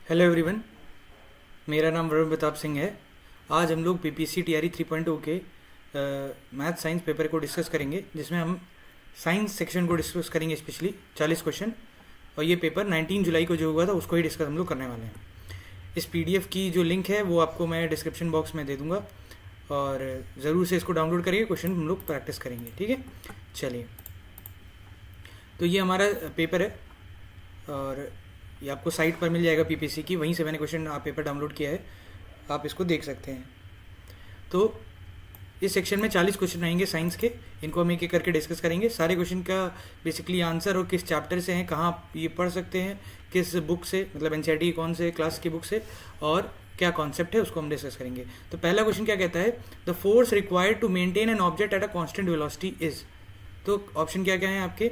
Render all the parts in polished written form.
Hello everyone, मेरा नाम वरुण प्रताप सिंह है। आज हम लोग पीपीसी टीआरई 3.0 के मैथ साइंस पेपर को डिस्कस करेंगे, जिसमें हम साइंस सेक्शन को डिस्कस करेंगे, स्पेशली 40 क्वेश्चन। और ये पेपर 19 जुलाई को जो हुआ था उसको ही डिस्कस हम लोग करने वाले हैं। इस पीडीएफ की जो लिंक है वो आपको मैं डिस्क्रिप्शन बॉक्स में दे दूंगा, और ज़रूर से इसको डाउनलोड करिए। क्वेश्चन हम लोग प्रैक्टिस करेंगे, ठीक है। चलिए, तो ये हमारा पेपर है और ये आपको साइट पर मिल जाएगा पीपीसी की, वहीं से मैंने क्वेश्चन पेपर डाउनलोड किया है, आप इसको देख सकते हैं। तो इस सेक्शन में 40 क्वेश्चन रहेंगे साइंस के, इनको हम एक एक करके डिस्कस करेंगे। सारे क्वेश्चन का बेसिकली आंसर और किस चैप्टर से हैं, कहाँ आप ये पढ़ सकते हैं, किस बुक से, मतलब एनसीईआरटी कौन से क्लास की बुक से, और क्या कॉन्सेप्ट है, उसको हम डिस्कस करेंगे। तो पहला क्वेश्चन क्या कहता है, the force required to maintain an object at a constant velocity is. तो ऑप्शन क्या क्या है आपके,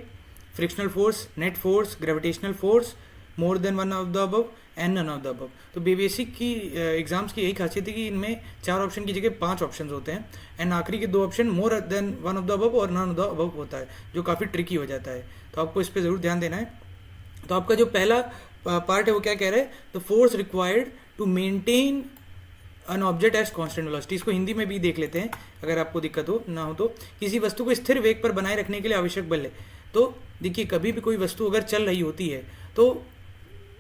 frictional force, net force, gravitational force, more than one of the above and none of the above. तो basic की exams की यही खासियत है कि इनमें 4 ऑप्शन की जगह 5 ऑप्शन होते हैं, एंड आखिरी के 2 option more than one of the above और नन ऑफ द अबव होता है, जो काफ़ी ट्रिकी हो जाता है। तो आपको इस पर ज़रूर ध्यान देना है। तो आपका जो पहला पार्ट है वो क्या कह रहा है, the force required to maintain an object as constant velocity. इसको हिंदी में भी देख लेते हैं अगर आपको दिक्कत हो ना हो तो। किसी वस्तु को स्थिर वेग पर बनाए रखने के लिए आवश्यक बल है। तो देखिए, कभी भी कोई वस्तु अगर चल रही होती है, तो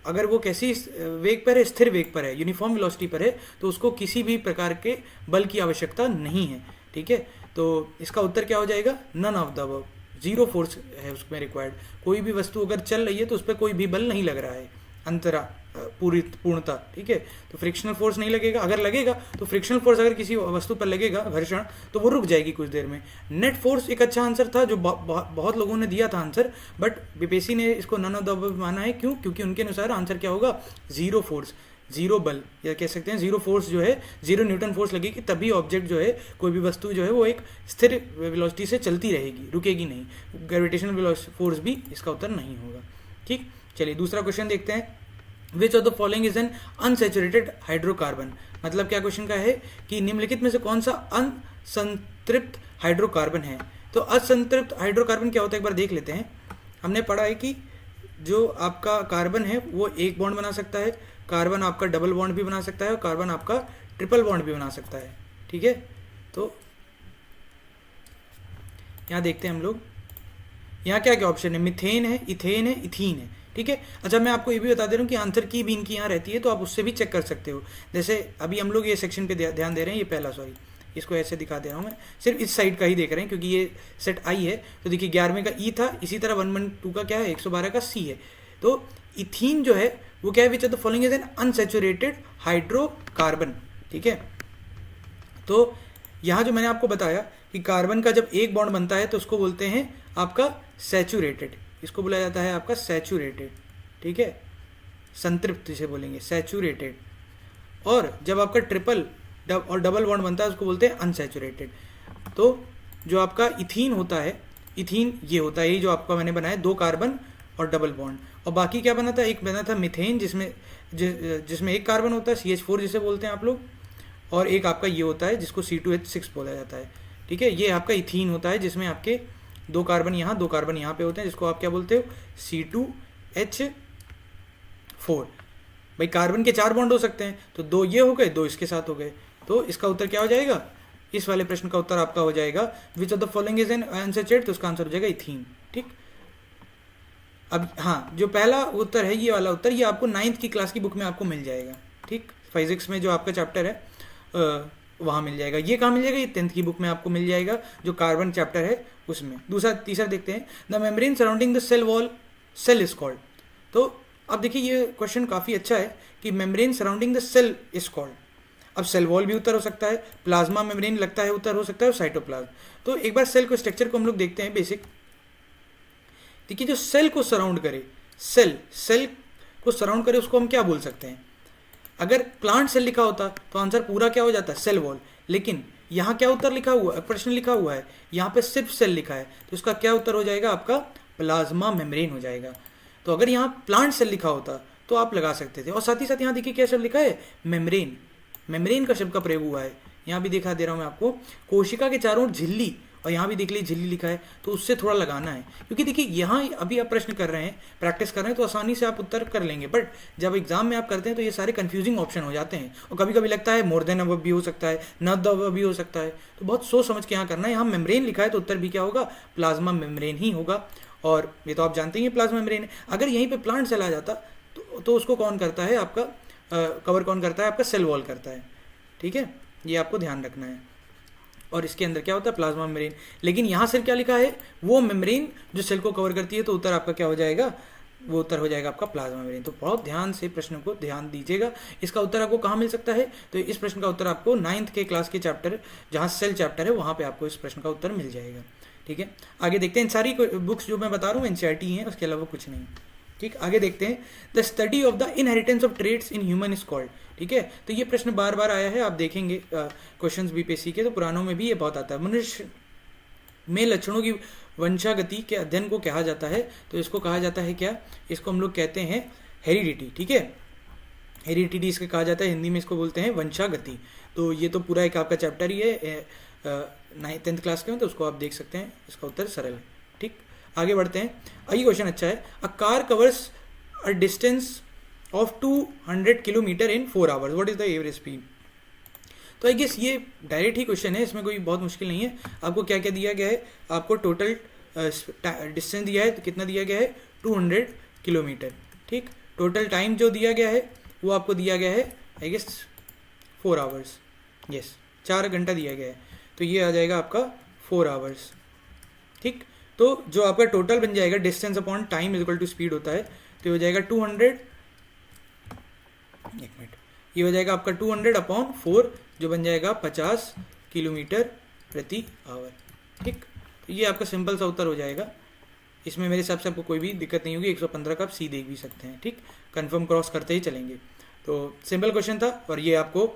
अगर वो कैसी वेग पर है, स्थिर वेग पर है, यूनिफॉर्म वेलोसिटी पर है, तो उसको किसी भी प्रकार के बल की आवश्यकता नहीं है, ठीक है। तो इसका उत्तर क्या हो जाएगा, none of the above. Zero force है उसमें रिक्वायर्ड। कोई भी वस्तु अगर चल रही है तो उस पर कोई भी बल नहीं लग रहा है अंतरा पूर्णता, ठीक है। तो फ्रिक्शनल फोर्स नहीं लगेगा, अगर लगेगा तो फ्रिक्शनल फोर्स अगर किसी वस्तु पर लगेगा, घर्षण, तो वो रुक जाएगी कुछ देर में। नेट फोर्स एक अच्छा आंसर था, जो बहुत लोगों ने दिया था आंसर, बट बीपीएससी ने इसको नन ऑफ द अबव माना है। क्यों? क्योंकि उनके अनुसार आंसर क्या होगा, जीरो फोर्स, जीरो बल, या कह सकते हैं जीरो फोर्स जो है, जीरो न्यूटन फोर्स लगेगी, तभी ऑब्जेक्ट जो है, कोई भी वस्तु जो है, वो एक स्थिर वेलोसिटी से चलती रहेगी, रुकेगी नहीं। ग्रेविटेशनल फोर्स भी इसका उत्तर नहीं होगा, ठीक। चलिए, दूसरा क्वेश्चन देखते हैं। Which of the following is an unsaturated hydrocarbon. मतलब क्या क्वेश्चन का है कि निम्नलिखित में से कौन सा असंतृप्त हाइड्रोकार्बन है। तो असंतृप्त हाइड्रोकार्बन क्या होता है, एक बार देख लेते हैं। हमने पढ़ा है कि जो आपका कार्बन है वो एक बॉन्ड बना सकता है, कार्बन आपका डबल बॉन्ड भी बना सकता है, और कार्बन आपका ट्रिपल बॉन्ड भी बना सकता है, ठीक है। तो यहाँ देखते हैं हम लोग, यहाँ क्या क्या ऑप्शन है, मिथेन है, इथेन है, इथीन है, ठीक है। अच्छा, मैं आपको ये भी बता दे रहा हूँ कि आंसर की भी इनकी यहाँ रहती है, तो आप उससे भी चेक कर सकते हो। जैसे अभी हम लोग ये सेक्शन पे ध्यान दे रहे हैं, ये पहला, सॉरी, इसको ऐसे दिखा दे रहा हूँ मैं, सिर्फ इस साइड का ही देख रहे हैं क्योंकि ये सेट आई है। तो देखिए, 11वें का ई था, इसी तरह 112 का क्या है, 112 का सी है। तो इथीन जो है वो क्या है, विच of the following is an unsaturated hydrocarbon, ठीक है। तो यहाँ जो मैंने आपको बताया कि कार्बन का जब एक बॉन्ड बनता है तो उसको बोलते हैं आपका सैचुरेटेड, इसको बोला जाता है आपका सैचुरेटेड, ठीक है, संतृप्त जिसे बोलेंगे, सैचुरेटेड। और जब आपका ट्रिपल और डबल बॉन्ड बनता है उसको बोलते हैं अनसैचुरेटेड। तो जो आपका इथीन होता है, इथीन ये होता है, ये जो आपका मैंने बनाया 2 कार्बन और डबल बॉन्ड। और बाकी क्या बना था, एक बना था मिथेन, जिसमें एक कार्बन होता है, CH4 जिसे बोलते हैं आप लोग, और एक आपका ये होता है जिसको C2H6 बोला जाता है, ठीक है। ये आपका इथीन होता है, जिसमें आपके 2 कार्बन यहाँ, 2 कार्बन यहाँ पे होते हैं, जिसको आप क्या बोलते हो, C2H4। भाई कार्बन के 4 बॉन्ड हो सकते हैं, तो 2 ये हो गए, 2 इसके साथ हो गए। तो इसका उत्तर क्या हो जाएगा, इस वाले प्रश्न का उत्तर आपका हो जाएगा विच of the following is an unsaturated, तो उसका आंसर हो जाएगा इथीन, ठीक। अब हाँ, जो पहला उत्तर है, ये वाला उत्तर, ये आपको 9th की क्लास की बुक में आपको मिल जाएगा, ठीक। फिजिक्स में जो आपका चैप्टर है वहाँ मिल जाएगा। ये कहाँ मिल जाएगा, ये 10th की बुक में आपको मिल जाएगा, जो कार्बन चैप्टर है उसमें। तीसरा देखते हैं, the membrane surrounding the cell wall, cell is called. तो अब देखिए, ये क्वेश्चन काफ़ी अच्छा है कि membrane surrounding the cell is called. अब सेल वॉल भी उत्तर हो सकता है, प्लाज्मा मेम्ब्रेन लगता है उत्तर हो सकता है, और साइटोप्लाज्म। तो एक बार सेल को स्ट्रक्चर को हम लोग देखते हैं बेसिक। देखिए, जो सेल को सराउंड करे, सेल को सराउंड करे, उसको हम क्या बोल सकते हैं। अगर प्लांट सेल लिखा होता तो आंसर पूरा क्या हो जाता, सेल वॉल। लेकिन यहाँ क्या उत्तर लिखा हुआ है, प्रश्न लिखा हुआ है, यहाँ पे सिर्फ सेल लिखा है, तो इसका क्या उत्तर हो जाएगा, आपका प्लाज्मा मेम्ब्रेन हो जाएगा। तो अगर यहाँ प्लांट सेल लिखा होता तो आप लगा सकते थे। और साथ ही साथ यहाँ देखिए क्या शब्द लिखा है, मेम्ब्रेन, मेम्ब्रेन का शब्द का प्रयोग हुआ है। यहाँ भी दिखा दे रहा हूँ मैं आपको, कोशिका के चारों ओर झिल्ली और यहाँ भी देख लीजिए झिल्ली लिखा है, तो उससे थोड़ा लगाना है, क्योंकि देखिए यहाँ अभी आप प्रश्न कर रहे हैं, प्रैक्टिस कर रहे हैं, तो आसानी से आप उत्तर कर लेंगे, बट जब एग्जाम में आप करते हैं तो ये सारे कंफ्यूजिंग ऑप्शन हो जाते हैं, और कभी कभी लगता है मोर देन अब भी हो सकता है, नॉट द अब भी हो सकता है, तो बहुत सोच समझ के यहाँ करना है। यहाँ मेम्ब्रेन लिखा है तो उत्तर भी क्या होगा, प्लाज्मा मेम्ब्रेन ही होगा, और ये तो आप जानते ही हैं प्लाज्मा मेम्ब्रेन है। अगर यहीं पे प्लांट चला जाता तो उसको कौन करता है आपका, कवर कौन करता है आपका, सेल वॉल करता है, ठीक है, ये आपको ध्यान रखना है। और इसके अंदर क्या होता है, प्लाज्मा मेम्ब्रेन, लेकिन यहाँ से क्या लिखा है, वो मेम्ब्रेन जो सेल को कवर करती है, तो उत्तर आपका क्या हो जाएगा, वो उत्तर हो जाएगा आपका प्लाज्मा मेम्ब्रेन। तो बहुत ध्यान से प्रश्न को ध्यान दीजिएगा। इसका उत्तर आपको कहाँ मिल सकता है, तो इस प्रश्न का उत्तर आपको 9th के क्लास के चैप्टर, जहाँ सेल चैप्टर है, वहाँ पे आपको इस प्रश्न का उत्तर मिल जाएगा, ठीक है। आगे देखते हैं, इन सारी बुक्स जो मैं बता रहा हूँ एनसीईआरटी हैं, उसके अलावा कुछ नहीं, ठीक। आगे देखते हैं, the study of the inheritance of traits in human is called, ठीक है। तो ये प्रश्न बार बार आया है, आप देखेंगे क्वेश्चंस बीपीएससी के, तो पुरानों में भी ये बहुत आता है। मनुष्य में लक्षणों की वंशागति के अध्ययन को कहा जाता है, तो इसको कहा जाता है क्या, इसको हम लोग कहते हैं हेरिडिटी, ठीक है, हेरिडिटी इसको कहा जाता है, हिंदी में इसको बोलते हैं वंशागति। तो ये तो पूरा एक आपका चैप्टर ही है 9th क्लास के में, तो उसको आप देख सकते हैं, इसका उत्तर सरल है, ठीक। आगे बढ़ते हैं, आइए क्वेश्चन अच्छा है, a car covers a distance of 200 kilometre in 4 hours, what is the average speed. तो आई गेस ये डायरेक्ट ही क्वेश्चन है, इसमें कोई बहुत मुश्किल नहीं है। आपको क्या क्या दिया गया है, आपको टोटल डिस्टेंस दिया है, तो कितना दिया गया है, 200 किलोमीटर, ठीक। टोटल टाइम जो दिया गया है वो आपको दिया गया है आई गेस 4 आवर्स, यस 4 घंटा दिया गया है, तो ये आ जाएगा आपका 4 आवर्स, ठीक। तो जो आपका टोटल बन जाएगा, distance upon time is equal to speed होता है, तो ये हो जाएगा 200, एक मिनट, ये हो जाएगा आपका 200 अपॉन 4, जो बन जाएगा 50 किलोमीटर प्रति आवर, ठीक। तो ये आपका सिंपल सा उत्तर हो जाएगा। इसमें मेरे हिसाब से आपको कोई भी दिक्कत नहीं होगी, 115 का आप सी देख भी सकते हैं, ठीक। कंफर्म क्रॉस करते ही चलेंगे। तो सिंपल क्वेश्चन था, और ये आपको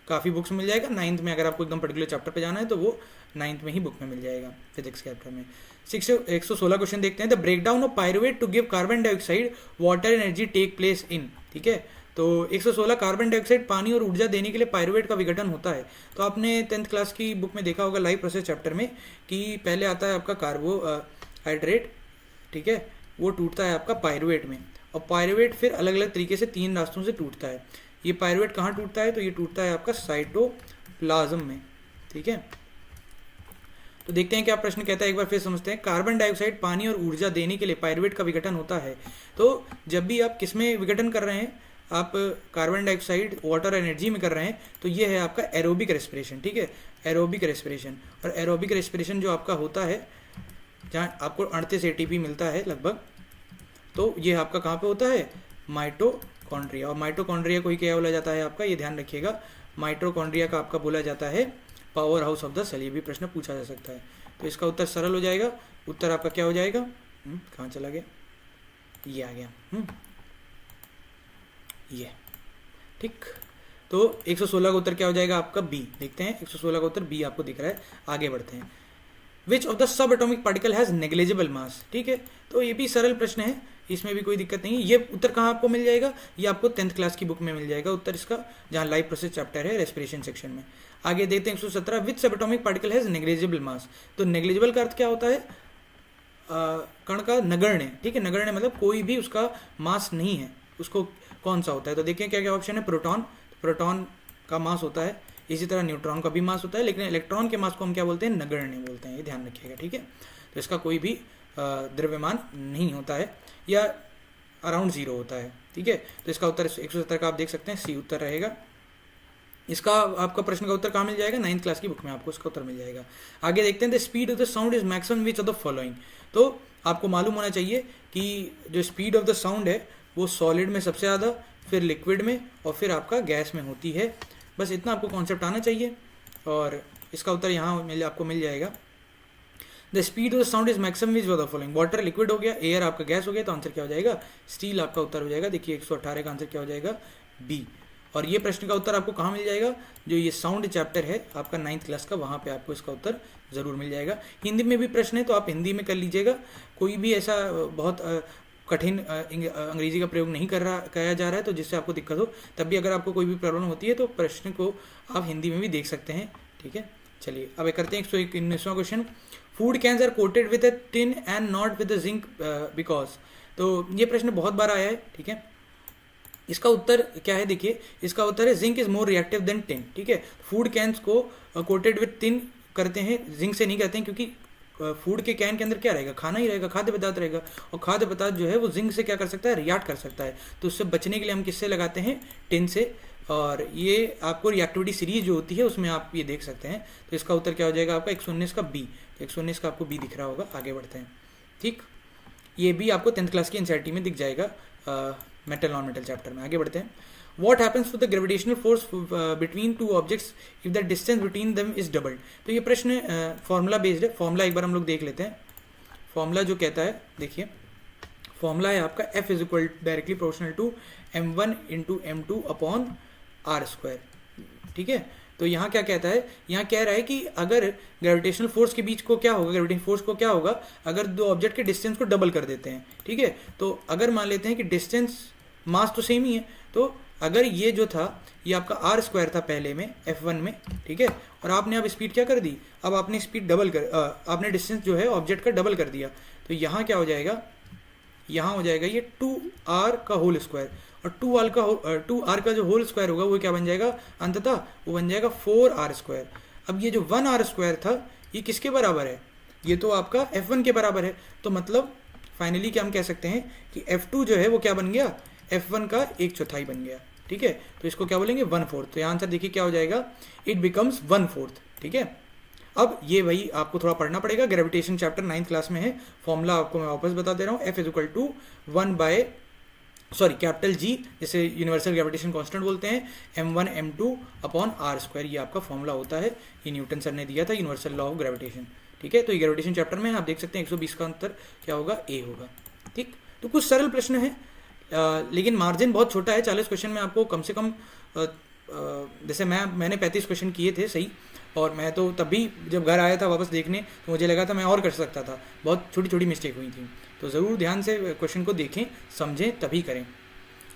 काफ़ी बुक्स में मिल जाएगा। 9th में अगर आपको एकदम पर्टिकुलर चैप्टर पे जाना है तो वो 9th में ही बुक में मिल जाएगा, फिजिक्स के चैप्टर में। 116 क्वेश्चन देखते हैं, the breakdown of pyruvate to give carbon dioxide water energy take place in, ठीक है। तो 116 कार्बन डाइऑक्साइड पानी और ऊर्जा देने के लिए पायरुवेट का विघटन होता है। तो आपने 10th क्लास की बुक में देखा होगा लाइव प्रोसेस चैप्टर में, कि पहले आता है आपका कार्बोहाइड्रेट, ठीक है, वो टूटता है आपका पायरुवेट में, और पायरुवेट फिर अलग अलग तरीके से 3 रास्तों से टूटता है। ये पायरुवेट कहाँ टूटता है, तो ये टूटता है आपका साइटोप्लाज्म में, ठीक है। तो देखते हैं क्या प्रश्न कहता है, एक बार फिर समझते हैं। कार्बन डाइऑक्साइड पानी और ऊर्जा देने के लिए पायरुवेट का विघटन होता है। तो जब भी आप किसमें विघटन कर रहे हैं, आप कार्बन डाइऑक्साइड वाटर एनर्जी में कर रहे हैं, तो ये है आपका एरोबिक रेस्पिरेशन, ठीक है, एरोबिक रेस्पिरेशन। और एरोबिक रेस्पिरेशन जो आपका होता है, जहाँ आपको 38 ATP मिलता है लगभग, तो ये आपका कहाँ पे होता है, माइटोकॉन्ड्रिया। और माइटोकॉन्ड्रिया को ही क्या बोला जाता है आपका, ये ध्यान रखिएगा, माइटोकॉन्ड्रिया का आपका बोला जाता है power house of the cell. ये भी प्रश्न पूछा जा सकता है, तो इसका उत्तर सरल हो जाएगा। उत्तर आपका क्या हो जाएगा, कहाँ चला गया, ये आ गया, ये, ठीक। तो 116 का उत्तर क्या हो जाएगा आपका बी। देखते हैं 116 का उत्तर बी आपको दिख रहा है। आगे बढ़ते हैं, which of the sub atomic particle has negligible mass, ठीक है। तो ये भी सरल प्रश्न है, इसमें भी कोई दिक्कत नहीं है। ये उत्तर कहाँ आपको मिल जाएगा, ये आपको 10th क्लास की बुक में मिल जाएगा उत्तर इसका, जहाँ लाइव प्रोसेस चैप्टर है रेस्पिरेशन सेक्शन में। आगे देखते हैं 117, विच सब atomic particle has negligible mass. तो नेग्लिजिबल का अर्थ क्या होता है, कण का नगण्य, ठीक है। नगण्य मतलब कोई भी उसका मास नहीं है, उसको कौन सा होता है। तो देखिए क्या क्या ऑप्शन है, प्रोटॉन, प्रोटॉन का मास होता है, इसी तरह न्यूट्रॉन का भी मास होता है, लेकिन इलेक्ट्रॉन के मास को हम क्या बोलते हैं, नगण्य बोलते हैं, ये ध्यान रखिएगा, ठीक है। तो इसका कोई भी द्रव्यमान नहीं होता है, या अराउंड 0 होता है, ठीक है। तो इसका उत्तर 170 का आप देख सकते हैं, सी उत्तर रहेगा इसका। आपका प्रश्न का उत्तर कहाँ मिल जाएगा, 9th क्लास की बुक में आपको इसका उत्तर मिल जाएगा। आगे देखते हैं, the speed of the sound is maximum which of the following. तो आपको मालूम होना चाहिए कि जो स्पीड ऑफ द साउंड है वो सॉलिड में सबसे ज़्यादा, फिर लिक्विड में, और फिर आपका गैस में होती है। बस इतना आपको कॉन्सेप्ट आना चाहिए, और इसका उत्तर यहाँ आपको मिल जाएगा। The speed of the sound is maximum which of the following. Water liquid हो गया, एयर आपका गैस हो गया, तो आंसर क्या हो जाएगा, स्टील आपका उत्तर हो जाएगा। देखिए 118 का आंसर क्या हो जाएगा, बी। और ये प्रश्न का उत्तर आपको कहाँ मिल जाएगा, जो ये साउंड चैप्टर है आपका 9th क्लास का, वहाँ पे आपको इसका उत्तर ज़रूर मिल जाएगा। हिंदी में भी प्रश्न है तो आप हिंदी में कर लीजिएगा, कोई भी ऐसा बहुत कठिन अंग्रेजी का प्रयोग नहीं किया जा रहा है, तो जिससे आपको दिक्कत हो, तब भी अगर आपको कोई भी प्रॉब्लम होती है तो प्रश्न को आप हिंदी में भी देख सकते हैं, ठीक है। चलिए अब करते हैं 119वां question. Food cans are coated with a tin and not with zinc because. तो ये प्रश्न बहुत बार आया है, ठीक है। इसका उत्तर क्या है, देखिए इसका उत्तर है zinc is more reactive than tin, ठीक है। फूड कैंस को कोटेड विद टिन करते हैं, जिंक से नहीं करते हैं, क्योंकि फूड के कैन के अंदर क्या रहेगा, खाना ही रहेगा, खाद्य पदार्थ रहेगा, और खाद्य पदार्थ जो है वो जिंक से क्या कर सकता है, रिएक्ट कर सकता है। तो उससे बचने के लिए हम किससे लगाते हैं, टिन से। और ये आपको रिएक्टिविटी सीरीज जो होती है उसमें आप ये देख सकते हैं। तो इसका उत्तर क्या हो जाएगा आपका 119 का बी। तो 119 का आपको बी दिख रहा होगा। आगे बढ़ते हैं, ठीक। ये भी आपको 10th क्लास की एनसीईआरटी में दिख जाएगा मेटल नॉन मेटल चैप्टर में। आगे बढ़ते हैं। What happens to the gravitational force between two objects if the distance between them is doubled? तो ये प्रश्न फॉर्मूला बेस्ड है। फॉर्मूला एक बार हम लोग देख लेते हैं। फॉर्मूला जो कहता है, देखिए फॉर्मूला है आपका F is equal directly proportional to m1 into m2 upon r square, ठीक है। तो यहाँ क्या कहता है, यहाँ कह रहा है कि अगर ग्रेविटेशनल फोर्स के बीच को क्या होगा, ग्रेविटेशनल फोर्स को क्या होगा अगर दो ऑब्जेक्ट के डिस्टेंस को डबल कर देते हैं, ठीक है। तो अगर मान लेते हैं कि डिस्टेंस, मास तो सेम ही है, तो अगर ये जो था ये आपका आर स्क्वायर था पहले में F1 में, ठीक है, और आपने अब स्पीड क्या कर दी, अब आपने स्पीड डबल कर आपने डिस्टेंस जो है ऑब्जेक्ट का डबल कर दिया। तो यहाँ क्या हो जाएगा, यहाँ हो जाएगा ये 2r का होल स्क्वायर, और 2r का जो होल स्क्वायर होगा वो क्या बन जाएगा, अंततः वो बन जाएगा 4r स्क्वायर। अब ये जो 1r स्क्वायर था ये किसके बराबर है, ये तो आपका F1 के बराबर है। तो मतलब फाइनली क्या हम कह सकते हैं कि F2 जो है वो क्या बन गया, F1 का 1/4 बन गया, ठीक है। तो इसको क्या बोलेंगे, 1/4। तो यहाँ आंसर देखिए क्या हो जाएगा, इट बिकम्स 1/4, ठीक है। अब ये वही आपको थोड़ा पढ़ना पड़ेगा, ग्रेविटेशन चैप्टर 9th क्लास में है। फॉर्मूला आपको मैं वापस बता दे रहा हूँ, F is equal to capital G, जिसे यूनिवर्सल ग्रेविटेशन कांस्टेंट बोलते हैं, m1 m2 upon r square. ये आपका फॉर्मूला होता है, ये न्यूटन सर ने दिया था, यूनिवर्सल लॉ ऑफ ग्रेविटेशन, ठीक है। तो ये ग्रेविटेशन चैप्टर में आप देख सकते हैं 120 का अंतर क्या होगा, ए होगा, ठीक। तो कुछ सरल प्रश्न है, लेकिन मार्जिन बहुत छोटा है। 40 क्वेश्चन में आपको कम से कम जैसे मैंने 35 क्वेश्चन किए थे सही, और मैं तो तब भी जब घर आया था वापस देखने तो मुझे लगा था मैं और कर सकता था, बहुत छोटी छोटी मिस्टेक हुई थी। तो ज़रूर ध्यान से क्वेश्चन को देखें, समझें, तभी करें।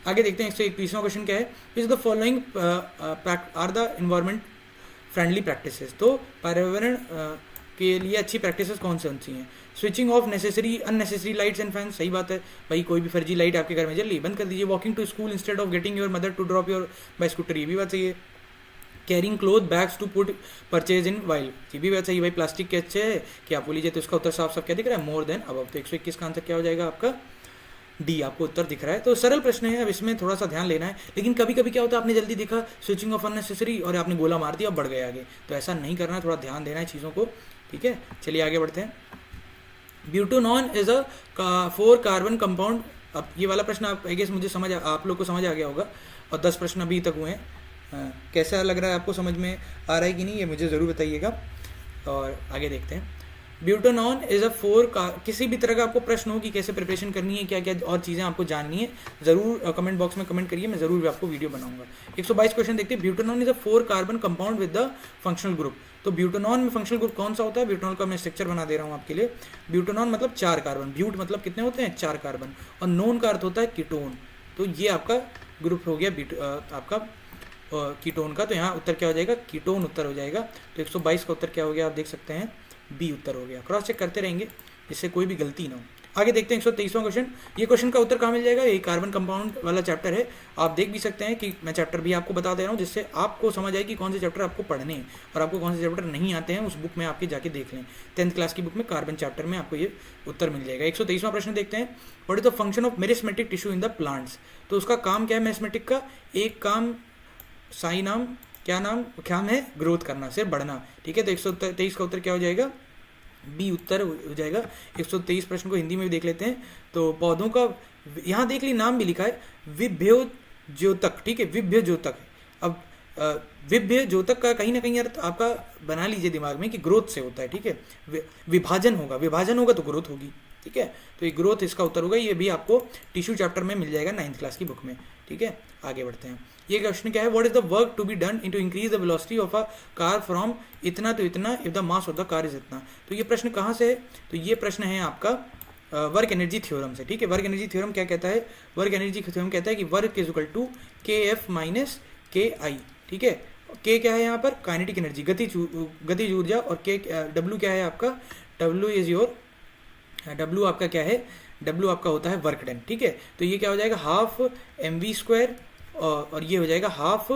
आगे देखते हैं 121वां क्वेश्चन क्या है, is the following are the environment friendly practices. तो पर्यावरण के लिए अच्छी प्रैक्टिसेस कौन सी हैं, switching off unnecessary lights and fans, सही बात है भाई, कोई भी फर्जी लाइट आपके घर में जल रही बंद कर दीजिए। Walking to school instead of getting your mother to drop your by scooter, ये भी बात सही है। Carrying cloth bags to put purchase in while, ये भी बात सही है भाई, प्लास्टिक के अच्छे है कि आप बोलीजिए। तो इसका उत्तर साफ साफ क्या दिख रहा है, मोर देन अबव। तो 121 का आंसर क्या हो जाएगा आपका, डी आपको उत्तर दिख रहा है। तो सरल प्रश्न है, अब इसमें थोड़ा सा ध्यान लेना है। लेकिन कभी कभी क्या होता है, आपने जल्दी देखा स्विचिंग ऑफ अननेसेसरी और आपने गोला मार दिया, बढ़ गए आगे, तो ऐसा नहीं करना है, थोड़ा ध्यान देना है चीज़ों को, ठीक है। चलिए आगे बढ़ते हैं। Butanone is a 4 carbon compound. अब ये वाला प्रश्न आप आई गेस मुझे आप लोग को समझ आ गया होगा, और 10 प्रश्न अभी तक हुए हैं। कैसा लग रहा है आपको, समझ में आ रहा है कि नहीं, ये मुझे ज़रूर बताइएगा। और आगे देखते हैं। ब्यूटानॉन इज अ 4 किसी भी तरह का आपको प्रश्न हो कि कैसे प्रिपरेशन करनी है, क्या क्या और चीज़ें आपको जाननी है, ज़रूर कमेंट बॉक्स में कमेंट करिए, मैं ज़रूर भी आपको वीडियो बनाऊंगा। 122 क्वेश्चन देखते हैं। Butanone is a 4 carbon compound with the functional group. तो ब्यूटानॉन में फंक्शनल ग्रुप कौन सा होता है, ब्यूटानॉल का मैं स्ट्रक्चर बना दे रहा हूँ आपके लिए। ब्यूटानॉन मतलब 4 कार्बन, ब्यूट मतलब कितने होते हैं, 4 कार्बन, और नॉन का अर्थ होता है कीटोन। तो ये आपका ग्रुप हो गया आपका कीटोन का। तो यहाँ उत्तर क्या हो जाएगा, कीटोन उत्तर हो जाएगा। तो 122 का उत्तर क्या हो गया, आप देख सकते हैं बी उत्तर हो गया। क्रॉस चेक करते रहेंगे जिससे कोई भी गलती ना हो। आगे देखते हैं 123वां क्वेश्चन। ये क्वेश्चन का उत्तर कहाँ मिल जाएगा, ये कार्बन कंपाउंड वाला चैप्टर है। आप देख भी सकते हैं कि मैं चैप्टर भी आपको बता दे रहा हूँ, जिससे आपको समझ आए कि कौन से चैप्टर आपको पढ़ने हैं और आपको कौन से चैप्टर नहीं आते हैं। उस बुक में आपके जाके देख लें, 10th क्लास की बुक में कार्बन चैप्टर में आपको ये उत्तर मिल जाएगा। 123वां प्रश्न देखते हैं। What is the function of meristematic tissue in the plants. तो उसका काम क्या है, मेरिस्मेटिक का एक काम, साई नाम, क्या काम है, ग्रोथ करना, सिर्फ बढ़ना, ठीक है। तो 123 का उत्तर क्या हो जाएगा, बी उत्तर हो जाएगा। 123 प्रश्न को हिंदी में भी देख लेते हैं। तो पौधों का, यहाँ देख ली नाम भी लिखा है विभ्यो ज्योतक, ठीक है, विभ्य ज्योतक। अब विभ्य ज्योतक का कहीं ना कहीं अर्थ आपका बना लीजिए दिमाग में कि ग्रोथ से होता है, ठीक है। विभाजन होगा तो ग्रोथ होगी, ठीक है। तो ये ग्रोथ इसका उत्तर होगा। ये भी आपको टिश्यू चैप्टर में मिल जाएगा 9th क्लास की बुक में, ठीक है। आगे बढ़ते हैं। ये क्वेश्चन क्या है, what is the work to be done in to increase the velocity of a car from इतना टू इतना if the mass of the car is इतना। तो ये प्रश्न कहाँ से है, तो ये प्रश्न है आपका वर्क एनर्जी थ्योरम से, ठीक है। वर्क एनर्जी थ्योरम क्या कहता है, वर्क एनर्जी थ्योरम कहता है कि work is equal to KF minus KI, ठीक है। के क्या है यहाँ पर, काइनेटिक एनर्जी, गतिज ऊर्जा, और के डब्ल्यू क्या है आपका, डब्ल्यू इज योर, डब्ल्यू आपका क्या है, डब्ल्यू आपका होता है वर्क डन, ठीक है। तो ये क्या हो जाएगा, हाफ एम वी स्क्वायर, और ये हो जाएगा हाफ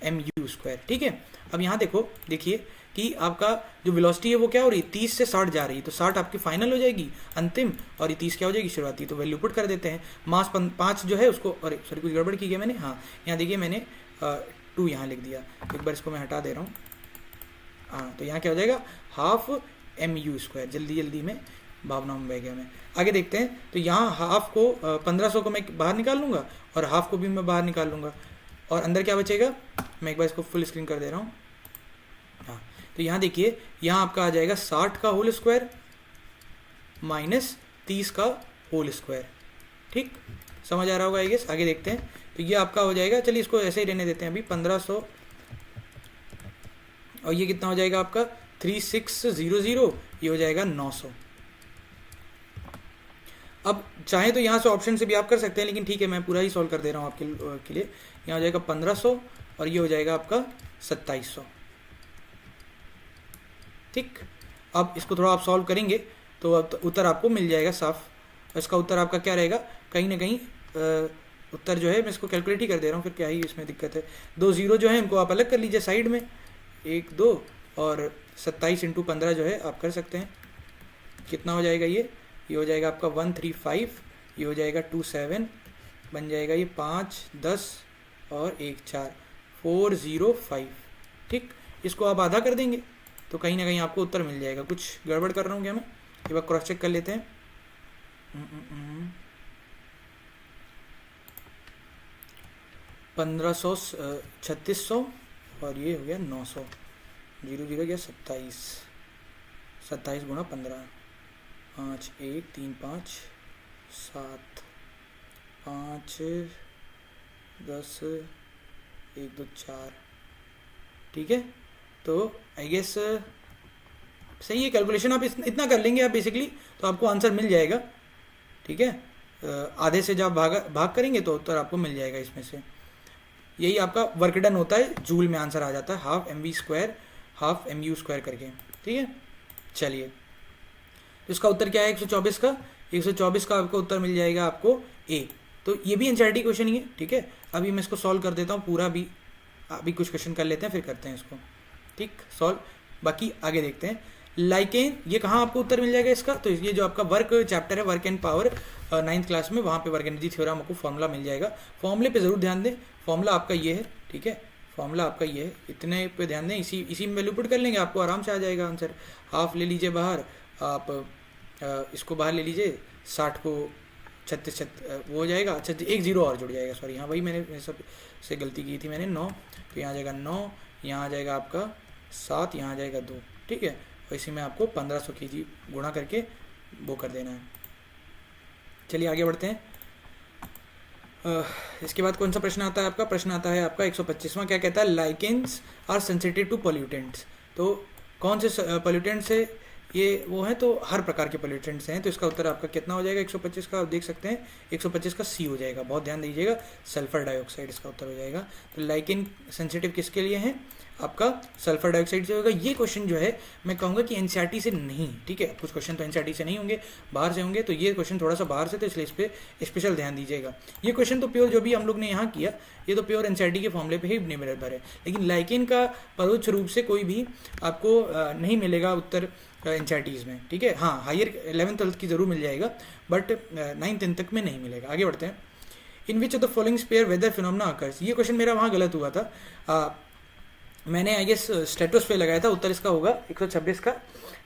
एम यू स्क्वायर, ठीक है। अब यहाँ देखिए कि आपका जो वेलोसिटी है वो क्या हो रही है, 30 से 60 जा रही है, तो 60 आपकी फाइनल हो जाएगी अंतिम, और ये 30 क्या हो जाएगी शुरुआती। तो वैल्यू पुट कर देते हैं। मास 5 जो है उसको, अरे सॉरी कुछ गड़बड़ की गया मैंने, हाँ यहाँ देखिए मैंने 2 यहाँ लिख दिया, एक बार इसको मैं हटा दे रहा हूँ। हाँ तो यहाँ क्या हो जाएगा, हाफ एम यू स्क्वायर। जल्दी में भावना में बह गया मैं। आगे देखते हैं। तो यहाँ हाफ को 1500 को मैं बाहर निकाल लूँगा, और हाफ को भी मैं बाहर निकाल लूँगा, और अंदर क्या बचेगा, मैं एक बार इसको फुल स्क्रीन कर दे रहा हूँ। हाँ तो यहाँ देखिए, यहाँ आपका आ जाएगा 60 का होल स्क्वायर माइनस 30 का होल स्क्वायर, ठीक, समझ आ रहा होगा आई गेस। आगे देखते हैं। तो ये आपका हो जाएगा, चलिए इसको ऐसे ही रहने देते हैं अभी, 1500, और ये कितना हो जाएगा आपका 3600, ये हो जाएगा 900। अब चाहे तो यहाँ से ऑप्शन से भी आप कर सकते हैं, लेकिन ठीक है मैं पूरा ही सॉल्व कर दे रहा हूँ आपके लिए। यहाँ हो जाएगा 1500, और ये हो जाएगा आपका 2700, ठीक। अब इसको थोड़ा आप सॉल्व करेंगे तो उत्तर आपको मिल जाएगा साफ। इसका उत्तर आपका क्या रहेगा, कहीं ना कहीं उत्तर जो है, मैं इसको कैलकुलेट ही कर दे रहा हूँ, फिर क्या ही इसमें दिक्कत है। 2 0 जो है इनको आप अलग कर लीजिए साइड में, 1 2, और 27 × 15 जो है आप कर सकते हैं। कितना हो जाएगा ये हो जाएगा आपका 135, ये हो जाएगा 27, बन जाएगा ये 5 10 और 1 4, 405, ठीक। इसको आप आधा कर देंगे तो कहीं ना कहीं आपको उत्तर मिल जाएगा। कुछ गड़बड़ कर रहा हूँ क्या मैं, एक बार क्रॉस चेक कर लेते हैं। 1500 3600, और ये हो गया 900, 0 0 गया 27, 27 × 15, 5 1 3 5 7 5 10 1 2 4, ठीक है। तो आई गेस सही है, कैलकुलेशन आप इतना कर लेंगे आप बेसिकली, तो आपको आंसर मिल जाएगा, ठीक है। आधे से जब भाग करेंगे तो उत्तर आपको मिल जाएगा इसमें से। यही आपका वर्क डन होता है, जूल में आंसर आ जाता है, half m v square half m u square करके, ठीक है। चलिए तो इसका उत्तर क्या है 124 का, 124 का आपको उत्तर मिल जाएगा आपको ए। तो ये भी एनसीईआरटी क्वेश्चन ही है, ठीक है। अभी मैं इसको सॉल्व कर देता हूँ पूरा भी, अभी कुछ क्वेश्चन कर लेते हैं फिर करते हैं इसको, ठीक, सॉल्व। बाकी आगे देखते हैं। लाइकेन, ये कहाँ आपको उत्तर मिल जाएगा इसका, तो ये जो आपका वर्क चैप्टर है, work and power 9th class में, वहाँ पे वर्क एनर्जी थ्योरम आपको फॉर्मूला मिल जाएगा। फॉर्मूले पे ज़रूर ध्यान दें, फॉर्मूला आपका ये है, ठीक है, फॉर्मूला आपका ये है, इतने पे ध्यान दें, इसी में वैल्यू पुट कर लेंगे, आपको आराम से आ जाएगा आंसर। हाफ ले लीजिए बाहर, आप इसको बाहर ले लीजिए, 60 को 36 वो हो जाएगा। अच्छा 1 0 और जुड़ जाएगा, सॉरी हाँ भाई मैंने सब से गलती की थी मैंने, 9, तो यहाँ आ जाएगा 9, यहाँ आ जाएगा आपका 7, यहाँ आ जाएगा 2, ठीक है। और इसी में आपको 1500 की गुणा करके वो कर देना है। चलिए आगे बढ़ते हैं। इसके बाद कौन सा प्रश्न आता है आपका, प्रश्न आता है आपका 125वां। क्या कहता है, lichens are sensitive to pollutants. तो कौन से पॉल्यूटेंट्स है ये, वो है, तो हर प्रकार के पॉल्यूटेंट्स हैं। तो इसका उत्तर आपका कितना हो जाएगा 125 का, आप देख सकते हैं 125 का सी हो जाएगा, बहुत ध्यान दीजिएगा, सल्फर डाइऑक्साइड इसका उत्तर हो जाएगा। तो लाइकेन सेंसिटिव किसके लिए है, आपका सल्फर डाइऑक्साइड से होगा। ये क्वेश्चन जो है मैं कहूँगा कि एनसीईआरटी से नहीं, ठीक है, कुछ क्वेश्चन तो एनसीईआरटी से नहीं होंगे, बाहर से होंगे, तो ये क्वेश्चन थोड़ा सा बाहर से, तो इसलिए इस पर स्पेशल ध्यान दीजिएगा। ये क्वेश्चन तो प्योर जो भी हम लोग ने यहाँ किया, ये तो प्योर एनसीईआरटी के फॉर्मूले पे ही निर्भर है, लेकिन लाइकेन का परोक्ष रूप से कोई भी आपको नहीं मिलेगा उत्तर एनसीईआरटीज़ में, ठीक है। हाँ हायर 11th 12th की जरूर मिल जाएगा, बट 9th 10th तक में नहीं मिलेगा। आगे बढ़ते हैं। In which of the following spare weather phenomena occurs. ये क्वेश्चन मेरा वहाँ गलत हुआ था, मैंने आई गेस स्ट्रेटोस्फेयर लगाया था, उत्तर इसका होगा 126 का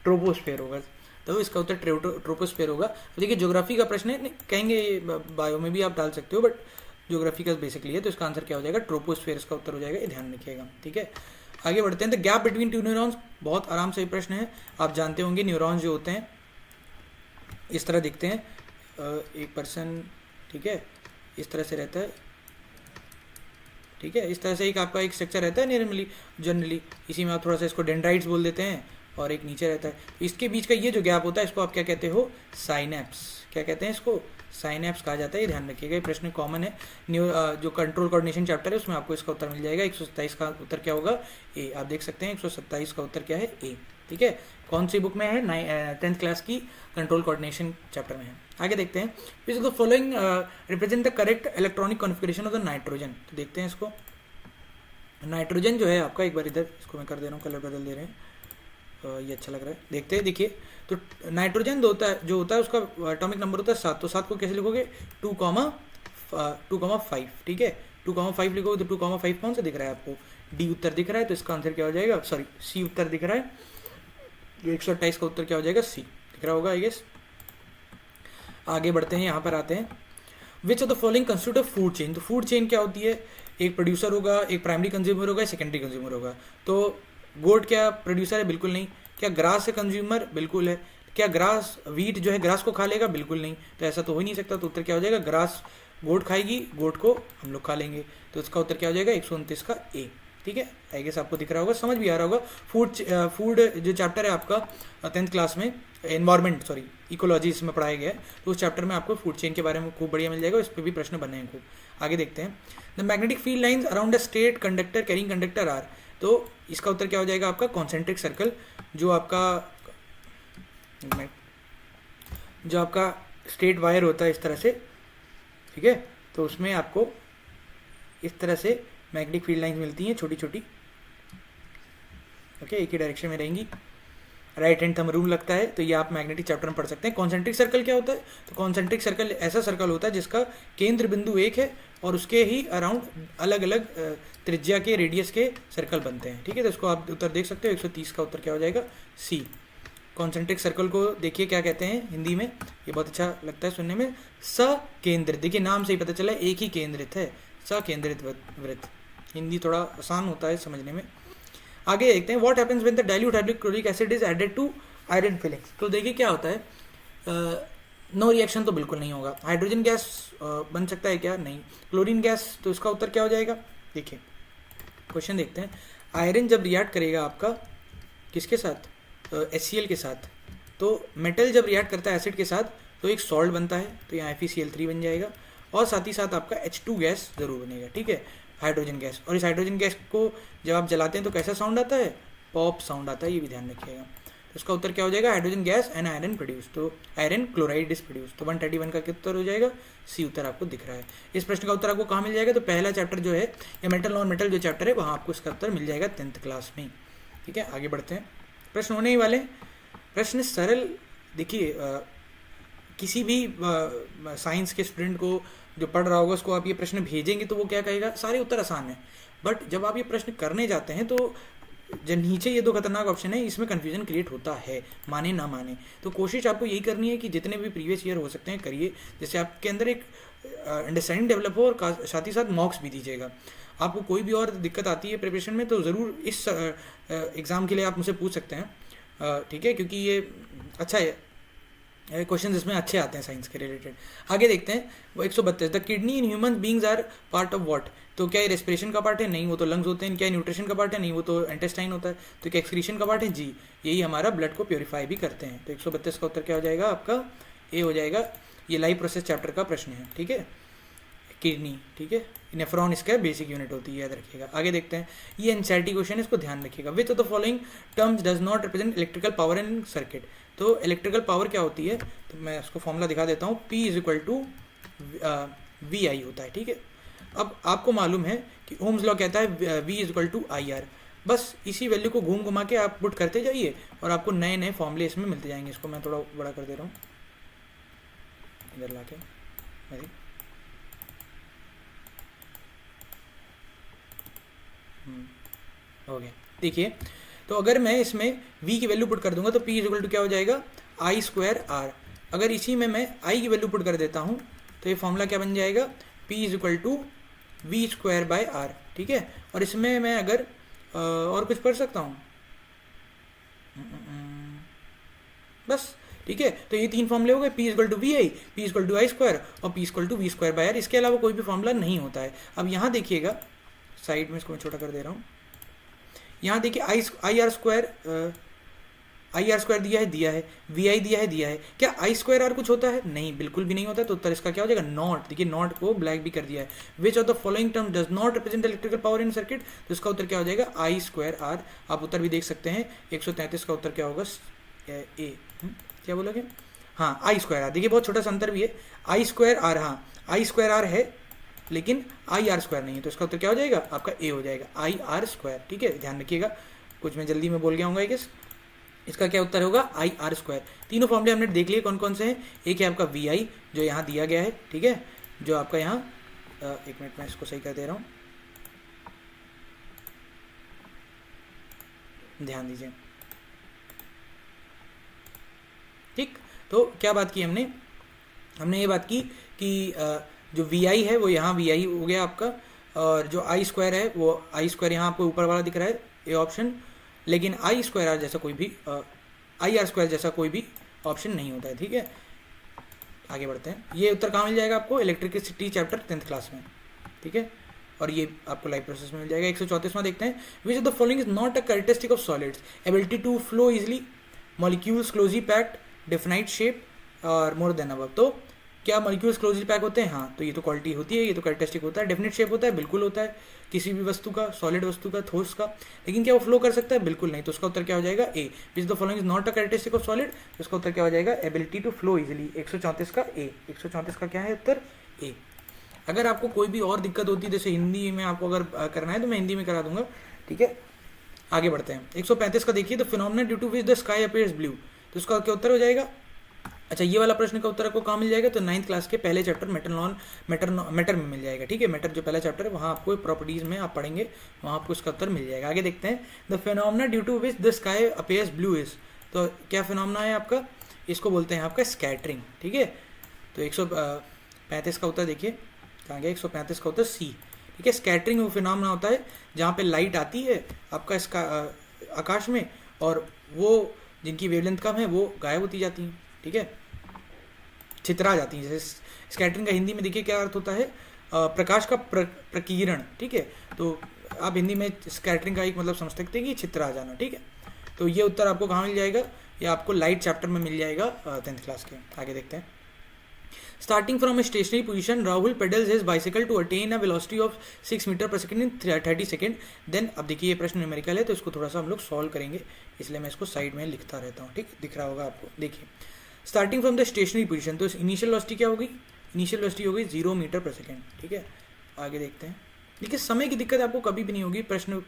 ट्रोपोस्फेयर होगा, तो इसका उत्तर ट्रोपोस्फेयर होगा। देखिए ज्योग्राफी का प्रश्न है, कहेंगे बायो में भी आप डाल सकते हो, बट ज्योग्राफी का बेसिकली है, तो इसका आंसर क्या हो जाएगा, ट्रोपोस्फेयर इसका उत्तर हो जाएगा, ये ध्यान रखिएगा, ठीक है। आगे बढ़ते हैं। The gap between two neurons, बहुत आराम से प्रश्न है, आप जानते होंगे न्यूरॉन्स जो होते हैं इस तरह दिखते हैं, एक पर्सन, ठीक है, इस तरह से रहता है, ठीक है, इस तरह से एक आपका एक स्ट्रक्चर रहता है जनरली, इसी में आप थोड़ा सा इसको डेंड्राइट्स बोल देते हैं, और एक नीचे रहता है। तो इसके बीच का ये जो गैप होता है इसको आप क्या कहते हो, साइनेप्स। क्या कहते हैं इसको, साइनेप्स कहा जाता है। ये ध्यान रखिएगा, ये प्रश्न कॉमन है। जो कंट्रोल कोऑर्डिनेशन चैप्टर है उसमें आपको इसका उत्तर मिल जाएगा। 127 का उत्तर क्या होगा, ए। आप देख सकते हैं 127 का उत्तर क्या है, ए। ठीक है, कौन सी बुक में है, 10th क्लास की कंट्रोल कोऑर्डिनेशन चैप्टर में है। आगे देखते हैं, विच the following represent the correct electronic configuration of the nitrogen. तो देखते हैं इसको। नाइट्रोजन जो है आपका, एक बार इधर इसको मैं कर दे रहा हूँ, कलर बदल दे रहे हैं, ये अच्छा लग रहा है। देखते हैं, देखिए तो नाइट्रोजन जो होता है उसका एटॉमिक नंबर होता है 7। तो 7 को कैसे लिखोगे, 2,5। ठीक है, 2,5 लिखोगे तो 2,5 कौन सा दिख रहा है आपको, डी उत्तर दिख रहा है। तो इसका आंसर क्या हो जाएगा, सॉरी सी उत्तर दिख रहा है। 128 का उत्तर क्या हो जाएगा, सी दिख रहा होगा आई गेस। आगे बढ़ते हैं, यहाँ पर आते हैं। Which of the following constitute of food chain. तो फूड चेन क्या होती है, एक प्रोड्यूसर होगा, एक प्राइमरी कंज्यूमर होगा, सेकेंडरी कंज्यूमर होगा। तो गोट क्या प्रोड्यूसर है, बिल्कुल नहीं। क्या ग्रास है कंज्यूमर, बिल्कुल है। क्या ग्रास, वीट जो है ग्रास को खा लेगा, बिल्कुल नहीं। तो ऐसा तो हो ही नहीं सकता। तो उत्तर क्या हो जाएगा, ग्रास गोट खाएगी, गोट को हम लोग खा लेंगे। तो इसका उत्तर क्या हो जाएगा, 129 का ए। ठीक है, आई गेस आपको दिख रहा होगा, समझ भी आ रहा होगा। फूड जो चैप्टर है आपका 10th क्लास में, इकोलॉजी इसमें पढ़ाया गया है। तो उस चैप्टर में आपको फूड चेन के बारे में खूब बढ़िया मिल जाएगा, इस पर भी प्रश्न बने हैं खूब। आगे देखते हैं, the magnetic field lines around a straight conductor carrying conductor are. तो इसका उत्तर क्या हो जाएगा आपका, कॉन्सेंट्रिक सर्कल। जो आपका स्टेट वायर होता है इस तरह से, ठीक है, तो उसमें आपको इस तरह से मैग्नेटिक फील्ड लाइंस मिलती हैं छोटी छोटी। ओके, एक ही डायरेक्शन में रहेंगी, राइट हैंड थंब रूल लगता है। तो ये आप मैग्नेटिक चैप्टर में पढ़ सकते हैं। कॉन्सेंट्रिक सर्कल क्या होता है, तो कॉन्सेंट्रिक सर्कल ऐसा सर्कल होता है जिसका केंद्र बिंदु एक है और उसके ही अराउंड अलग अलग त्रिज्या के, रेडियस के सर्कल बनते हैं। ठीक है, तो इसको आप उत्तर देख सकते हो। 130 का उत्तर क्या हो जाएगा, सी। कॉन्सेंट्रिक सर्कल को देखिए क्या कहते हैं हिंदी में, ये बहुत अच्छा लगता है सुनने में, सकेंद्रित। देखिए नाम से ही पता चला एक ही केंद्रित है, सकेंद्रित वृत्त। हिंदी थोड़ा आसान होता है समझने में। आगे देखते हैं, what happens when the dilute hydrochloric acid is added to iron filings. तो देखिए क्या होता है, नो रिएक्शन तो बिल्कुल नहीं होगा। हाइड्रोजन गैस बन सकता है क्या, नहीं। क्लोरीन गैस, तो इसका उत्तर क्या हो जाएगा, देखिए क्वेश्चन देखते हैं। आयरन जब रिएक्ट करेगा आपका किसके साथ, HCl के साथ, तो मेटल जब रिएक्ट करता है एसिड के साथ तो एक सॉल्ट बनता है, तो यहाँ FeCl3 बन जाएगा। और साथ ही साथ आपका H2 गैस जरूर बनेगा। ठीक है, हाइड्रोजन गैस। और इस हाइड्रोजन गैस को जब आप जलाते हैं तो कैसा साउंड आता है, पॉप साउंड आता है, ये भी ध्यान रखिएगा। तो इसका उत्तर क्या हो जाएगा, hydrogen gas and iron produce. तो आयरन क्लोराइड इज प्रोड्यूस। तो 131 का उत्तर हो जाएगा, सी उत्तर आपको दिख रहा है। इस प्रश्न का उत्तर आपको कहाँ मिल जाएगा, तो पहला चैप्टर जो है या मेटल नॉन मेटल जो चैप्टर है वहाँ आपको इसका उत्तर मिल जाएगा 10th क्लास में। ठीक है, आगे बढ़ते हैं, प्रश्न होने ही वाले। प्रश्न सरल, देखिए किसी भी साइंस के स्टूडेंट को जो पढ़ रहा होगा उसको आप ये प्रश्न भेजेंगे तो वो क्या कहेगा, सारे उत्तर आसान है। बट जब आप ये प्रश्न करने जाते हैं तो जो नीचे ये दो खतरनाक ऑप्शन है, इसमें कन्फ्यूजन क्रिएट होता है, माने ना माने। तो कोशिश आपको यही करनी है कि जितने भी प्रीवियस ईयर हो सकते हैं करिए, जिससे आपके अंदर एक अंडरस्टैंडिंग डेवलप हो, और साथ ही साथ मॉक्स भी दीजिएगा। आपको कोई भी और दिक्कत आती है प्रिपरेशन में तो ज़रूर इस एग्ज़ाम के लिए आप मुझसे पूछ सकते हैं। ठीक है, क्योंकि ये अच्छा है, क्वेश्चन इसमें अच्छे आते हैं साइंस के रिलेटेड। आगे देखते हैं, वो 132, the kidney in human beings are part of what. तो क्या ये रेस्पिरेशन का पार्ट है, नहीं, वो तो लंग्स होते हैं। क्या न्यूट्रिशन का पार्ट है, नहीं, वो तो इंटेस्टाइन होता है। तो क्या एक्सक्रीशन का पार्ट है, जी, यही हमारा ब्लड को प्योरीफाई भी करते हैं। तो 132 का उत्तर क्या हो जाएगा आपका, ए हो जाएगा। ये लाइफ प्रोसेस चैप्टर का प्रश्न है। ठीक है, किडनी, ठीक है, नेफ्रॉन इसका बेसिक यूनिट होती है, याद रखिएगा। आगे देखते हैं, ये एनसीईआरटी क्वेश्चन है, इसको ध्यान रखिएगा। विच of the following terms does not represent electrical power in circuit. तो इलेक्ट्रिकल पावर क्या होती है, तो मैं उसको फॉर्मूला दिखा देता हूँ। P = VI होता है। ठीक है, अब आपको मालूम है कि ओम्स लॉ कहता है V = IR। बस इसी वैल्यू को घूम घुमा के आप पुट करते जाइए और आपको नए नए फॉर्मूले इसमें मिलते जाएंगे। इसको मैं थोड़ा बड़ा कर दे रहा हूँ, इधर ला के हो गया। देखिए, तो अगर मैं इसमें v की वैल्यू पुट कर दूंगा तो P = क्या हो जाएगा, I²R। अगर इसी में मैं I की वैल्यू पुट कर देता हूँ तो ये फॉर्मूला क्या बन जाएगा, P = V²/R। ठीक है, और इसमें मैं अगर और कुछ पढ़ सकता हूँ बस। ठीक है, तो ये तीन फॉर्मूले हो गए, P = VI, P = I² और P = V²/R। इसके अलावा कोई भी फॉर्मूला नहीं होता है। अब यहाँ देखिएगा, साइड में इसको मैं छोटा कर दे रहा हूँ। यहाँ देखिए IR², आई आर स्क्वायर दिया है, वी आई दिया है, क्या आई स्क्वायर आर कुछ होता है? नहीं, बिल्कुल भी नहीं होता। तो उत्तर इसका क्या हो जाएगा? नॉट। देखिए नॉट को ब्लैक भी कर दिया है। विच of the following term does not represent electrical power in circuit? तो इसका उत्तर क्या हो जाएगा? आई स्क्वायर आर। आप उत्तर भी देख सकते हैं, 133 का उत्तर क्या होगा? ए। क्या बोलोगे? हाँ, आई स्क्वायर आर। देखिए बहुत छोटा सा अंतर भी है, आई स्क्वायर आर, हाँ आई स्क्वायर आर है लेकिन आई आर स्क्वायर नहीं है। तो इसका उत्तर क्या हो जाएगा? आपका ए हो जाएगा, आई आर स्क्वायर। ठीक है, ध्यान रखिएगा, कुछ मैं जल्दी में बोल गया हूँ गाइस। इसका क्या उत्तर होगा? I R square. तीनों फॉर्मूले हमने देख लिए कौन कौन से हैं। एक है आपका वी आई जो यहाँ दिया गया है, ठीक है, जो आपका यहाँ एक मिनट मैं इसको सही कर दे रहा हूँ, ध्यान दीजिए। ठीक, तो क्या बात की हमने ये बात की कि जो वी आई है वो यहाँ वी आई हो गया आपका, और जो आई स्क्वायर है वो आई स्क्वायर यहाँ आपको ऊपर वाला दिख रहा है, ये ऑप्शन। लेकिन आई स्क्वायर आर जैसा कोई भी आई आर स्क्वायर जैसा कोई भी ऑप्शन नहीं होता है। ठीक है, आगे बढ़ते हैं। ये उत्तर कहाँ मिल जाएगा आपको? इलेक्ट्रिसिटी चैप्टर 10th क्लास में। ठीक है, और ये आपको लाइव प्रोसेस में मिल जाएगा। 134वां देखते हैं। Which of the following is not a characteristic of solids? Ability to flow easily, molecules closely packed, definite shape और मोर देन अबव। तो क्या मॉलिक्यूल्स क्लोजली पैक होते हैं? हाँ, तो ये तो क्वालिटी होती है, ये तो कैरेक्टरिस्टिक होता है। डेफिनेट शेप होता है? बिल्कुल होता है, किसी भी वस्तु का, सॉलिड वस्तु का, ठोस का। लेकिन क्या वो फ्लो कर सकता है? बिल्कुल नहीं। तो उसका उत्तर क्या हो जाएगा? A. Which the following is not a characteristic of solid? तो उसका उत्तर क्या हो जाएगा? Ability to flow easily. 134 का ए। 134 का क्या है उत्तर? ए। अगर आपको कोई भी और दिक्कत होती है, जैसे हिंदी में आपको अगर करना है तो मैं हिंदी में करा दूंगा। ठीक है, आगे बढ़ते हैं। 135 का देखिए, the phenomena due to which the sky appears blue. तो उसका क्या उत्तर हो जाएगा? अच्छा, ये वाला प्रश्न का उत्तर आपको कहाँ मिल जाएगा? तो 9th क्लास के पहले चैप्टर मैटर में मिल जाएगा। ठीक है, मैटर जो पहला चैप्टर है वहाँ आपको प्रॉपर्टीज में आप पढ़ेंगे, वहाँ आपको इसका उत्तर मिल जाएगा। आगे देखते हैं। The phenomena due to which the sky appears blue is. तो क्या फिनोमेना है आपका? इसको बोलते हैं आपका स्कैटरिंग। ठीक है, तो 135 का उत्तर देखिए कहाँ गया? 135 का उत्तर सी। ठीक है, स्कैटरिंग वो फिनोमेना होता है जहाँ पे लाइट आती है आपका इसका आकाश में, और वो जिनकी वेवलेंथ कम है वो गायब होती जाती हैं। ठीक है, छितरा जाती हैं। जैसे स्कैटरिंग का हिंदी में देखिए क्या अर्थ होता है? प्रकाश का प्रकीर्णन। ठीक है, तो आप हिंदी में स्कैटरिंग का एक मतलब समझ सकते हैं कि छितरा जाना। ठीक है, तो ये उत्तर आपको कहाँ मिल जाएगा? ये आपको लाइट चैप्टर में मिल जाएगा 10th क्लास के। आगे देखते हैं। Starting from a stationary position, Rahul pedals his bicycle to attain a velocity of 6 metre per second in 30 second. Then अब देखिए ये प्रश्न न्यूमेरिकल है तो इसको थोड़ा सा हम लोग सॉल्व करेंगे, इसलिए मैं इसको साइड में लिखता रहता हूँ। ठीक, दिख रहा होगा आपको। देखिए, starting from the stationary position, तो इनिशियल वेलोसिटी क्या होगी? इनिशियल वेलोसिटी होगी 0 मीटर पर सेकेंड। ठीक है, आगे देखते हैं। देखिए समय की दिक्कत आपको कभी भी नहीं होगी प्रश्न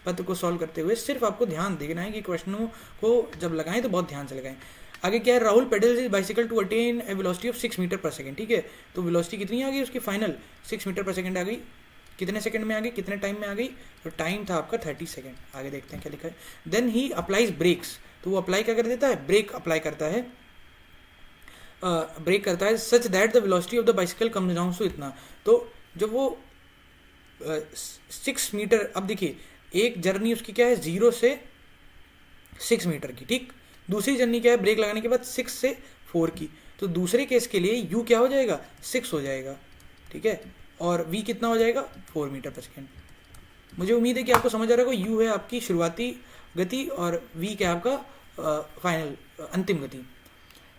पत्र को सॉल्व करते हुए, सिर्फ आपको ध्यान देना है कि प्रश्नों को जब लगाएं तो बहुत ध्यान से लगाएं। आगे क्या है? Rahul pedals his bicycle to attain a velocity of 6 metre per second. ठीक है, तो वेलोसिटी कितनी आ गई उसकी? फाइनल 6 मीटर पर सेकेंड आ गई। कितने सेकंड में आ गई? कितने टाइम में आ गई? तो टाइम था आपका 30 सेकंड। आगे देखते हैं क्या लिखा है। देन ही अप्लाइज ब्रेक्स, तो वो अप्लाई क्या कर देता है? ब्रेक अप्लाई करता है, ब्रेक करता है such that the velocity of the bicycle comes down to इतना। तो जब वो 6 मीटर, अब देखिए एक जर्नी उसकी क्या है? 0 से 6 मीटर की। ठीक, दूसरी जर्नी क्या है? ब्रेक लगाने के बाद 6 से 4 की। तो दूसरे केस के लिए यू क्या हो जाएगा? 6 हो जाएगा। ठीक है, और वी कितना हो जाएगा? 4 मीटर पर सेकेंड। मुझे उम्मीद है कि आपको समझ आ रहा होगा। यू है आपकी शुरुआती गति और वी क्या है आपका फाइनल अंतिम गति।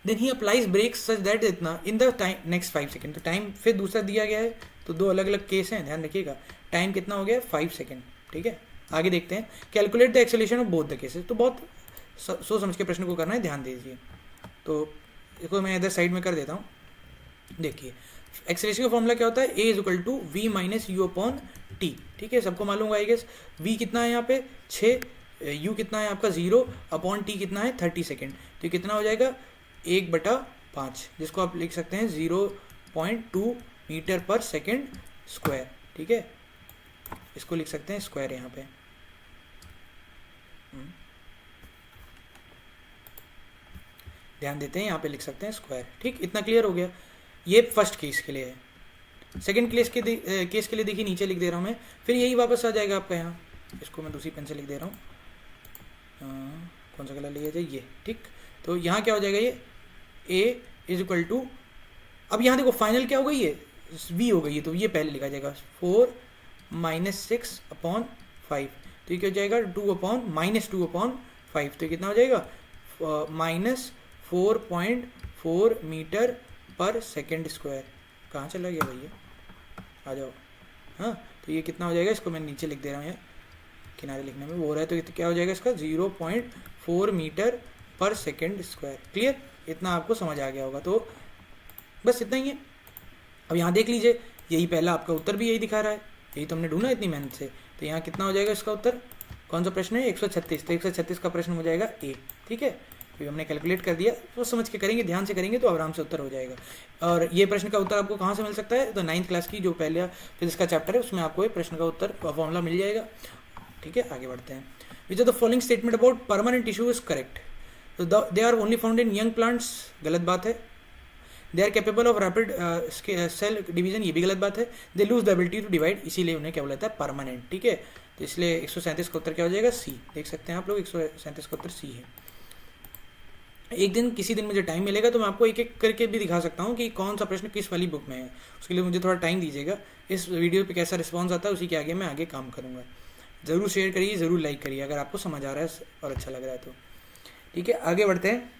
Then he applies brake such that इतना in the time next 5 second. तो टाइम फिर दूसरा दिया गया है, तो दो अलग अलग केस हैं, ध्यान रखिएगा। टाइम कितना हो गया? 5 सेकेंड। ठीक है, आगे देखते हैं। Calculate the acceleration of both the cases, तो बहुत सोच समझ के प्रश्न को करना है, ध्यान दीजिए। तो इसको मैं इधर साइड में कर देता हूँ। देखिए एक्सेलरेशन का फॉर्मूला क्या होता है? A is equal to v minus u upon t. ठीक है, सबको मालूम है आई गेस। वी कितना है यहाँ पे? 6, यू कितना है आपका 0, अपॉन टी कितना है? 30 सेकेंड। तो ये कितना हो जाएगा? 1/5, जिसको आप लिख सकते हैं 0.2 मीटर पर सेकेंड स्क्वायर। ठीक है, इसको लिख सकते हैं स्क्वायर यहाँ पे। ध्यान देते हैं, यहाँ पे लिख सकते हैं स्क्वायर। ठीक, इतना क्लियर हो गया। ये फर्स्ट केस के लिए है। सेकंड केस के लिए देखिए नीचे लिख दे रहा हूँ मैं, फिर यही वापस आ जाएगा आपका यहाँ। इसको मैं दूसरी पेन से लिख दे रहा हूँ। कौन सा कलर लिया जाए? ये। ठीक, तो यहाँ क्या हो जाएगा? ये ए इज इक्वल टू, अब यहाँ देखो फाइनल क्या हो गई है? वी हो गई है, तो ये पहले लिखा जाएगा 4 - 6 अपॉन 5। तो ये क्या हो जाएगा? 2 अपॉन -2 अपॉन 5। तो कितना हो जाएगा? -4.4 मीटर पर सेकेंड स्क्वायर। कहाँ चला गया भैया, आ जाओ। हाँ, तो ये कितना हो जाएगा, इसको मैं नीचे लिख दे रहा हूँ यार, किनारे लिखने में वो हो रहा है, तो क्या हो जाएगा इसका 0.4 metre per second square. Clear, इतना आपको समझ आ गया होगा, तो बस इतना ही है। अब यहाँ देख लीजिए, यही पहला आपका उत्तर भी यही दिखा रहा है, यही तो हमने ढूंढा इतनी मेहनत से। तो यहाँ कितना हो जाएगा इसका उत्तर, कौन सा प्रश्न है, 136, तो 136 का प्रश्न हो जाएगा ए। ठीक है, तो हमने कैलकुलेट कर दिया, तो समझ के करेंगे, ध्यान से करेंगे तो आराम से उत्तर हो जाएगा। और ये प्रश्न का उत्तर आपको कहाँ से मिल सकता है, तो 9th क्लास की जो पहले फिजिक्स का चैप्टर है उसमें आपको ये प्रश्न का उत्तर फॉर्मूला मिल जाएगा। ठीक है, आगे बढ़ते हैं। Which of the following statement about permanent tissue is correct, तो they are only found in young plants, गलत बात है। They are capable of rapid cell division, ये भी गलत बात है। They lose the ability to divide, इसीलिए उन्हें क्या बोला जाता है, परमानेंट। ठीक है, तो इसलिए 137 का उत्तर क्या हो जाएगा, सी। देख सकते हैं आप लोग, 137 का उत्तर सी है। एक दिन किसी दिन मुझे टाइम मिलेगा तो मैं आपको एक एक करके भी दिखा सकता हूँ कि कौन सा प्रश्न किस वाली बुक में है, उसके लिए मुझे थोड़ा टाइम दीजिएगा। इस वीडियो पे कैसा रिस्पॉन्स आता है उसी के आगे मैं आगे काम करूँगा। ज़रूर शेयर करिए, ज़रूर लाइक करिए अगर आपको समझ आ रहा है और अच्छा लग रहा है तो। ठीक है, आगे बढ़ते हैं।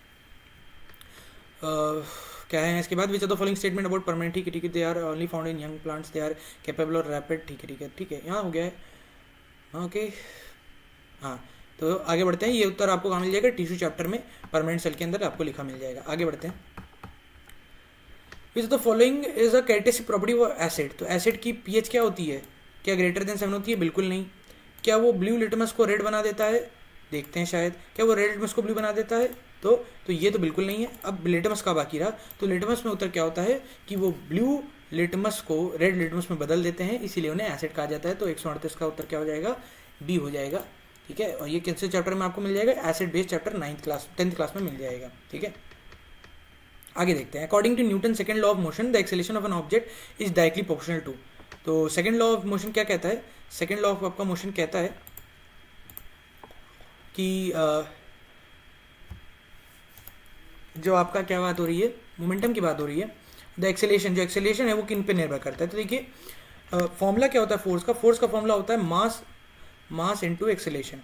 क्या है इसके बाद, which of the following statement about permanent, ठीक है ठीक है, they are only found in young plants, they are capable और रैपिड, ठीक है ठीक है ठीक है, यहाँ हो गया है। ओके, हाँ, तो आगे बढ़ते हैं। ये उत्तर आपको कहाँ मिल जाएगा, टिश्यू चैप्टर में परमानेंट सेल के अंदर आपको लिखा मिल जाएगा। आगे बढ़ते हैं। Which of the following is a characteristic property of acid, तो एसिड की पीएच क्या होती है, क्या ग्रेटर देन 7 होती है, बिल्कुल नहीं। क्या वो ब्लू लिटमस को रेड बना देता है, देखते हैं शायद, क्या वो रेड लिटमस को ब्लू बना देता है, तो ये तो बिल्कुल नहीं है। अब लिटमस का बाकी रहा, तो लिटमस में उत्तर क्या होता है कि वो ब्लू लिटमस को रेड लिटमस में बदल देते हैं, इसीलिए उन्हें एसिड कहा जाता है। तो 138 का उत्तर क्या हो जाएगा, बी हो जाएगा। ठीक है, और ये किस चैप्टर में आपको मिल जाएगा, acid based chapter 10th class में मिल जाएगा। ठीक है, आगे देखते हैं। According to Newton second law of motion, the acceleration of an object is directly proportional to, तो सेकंड लॉ ऑफ मोशन क्या कहता है, सेकंड लॉ ऑफ आपका मोशन कहता है कि जो आपका क्या बात हो रही है, मोमेंटम की बात हो रही है। द एक्सेलरेशन, जो एक्सेलरेशन है वो किन पे निर्भर करता है, तो देखिए फॉर्मूला क्या होता है फोर्स का फॉर्मूला होता है मास इनटू एक्सेलरेशन,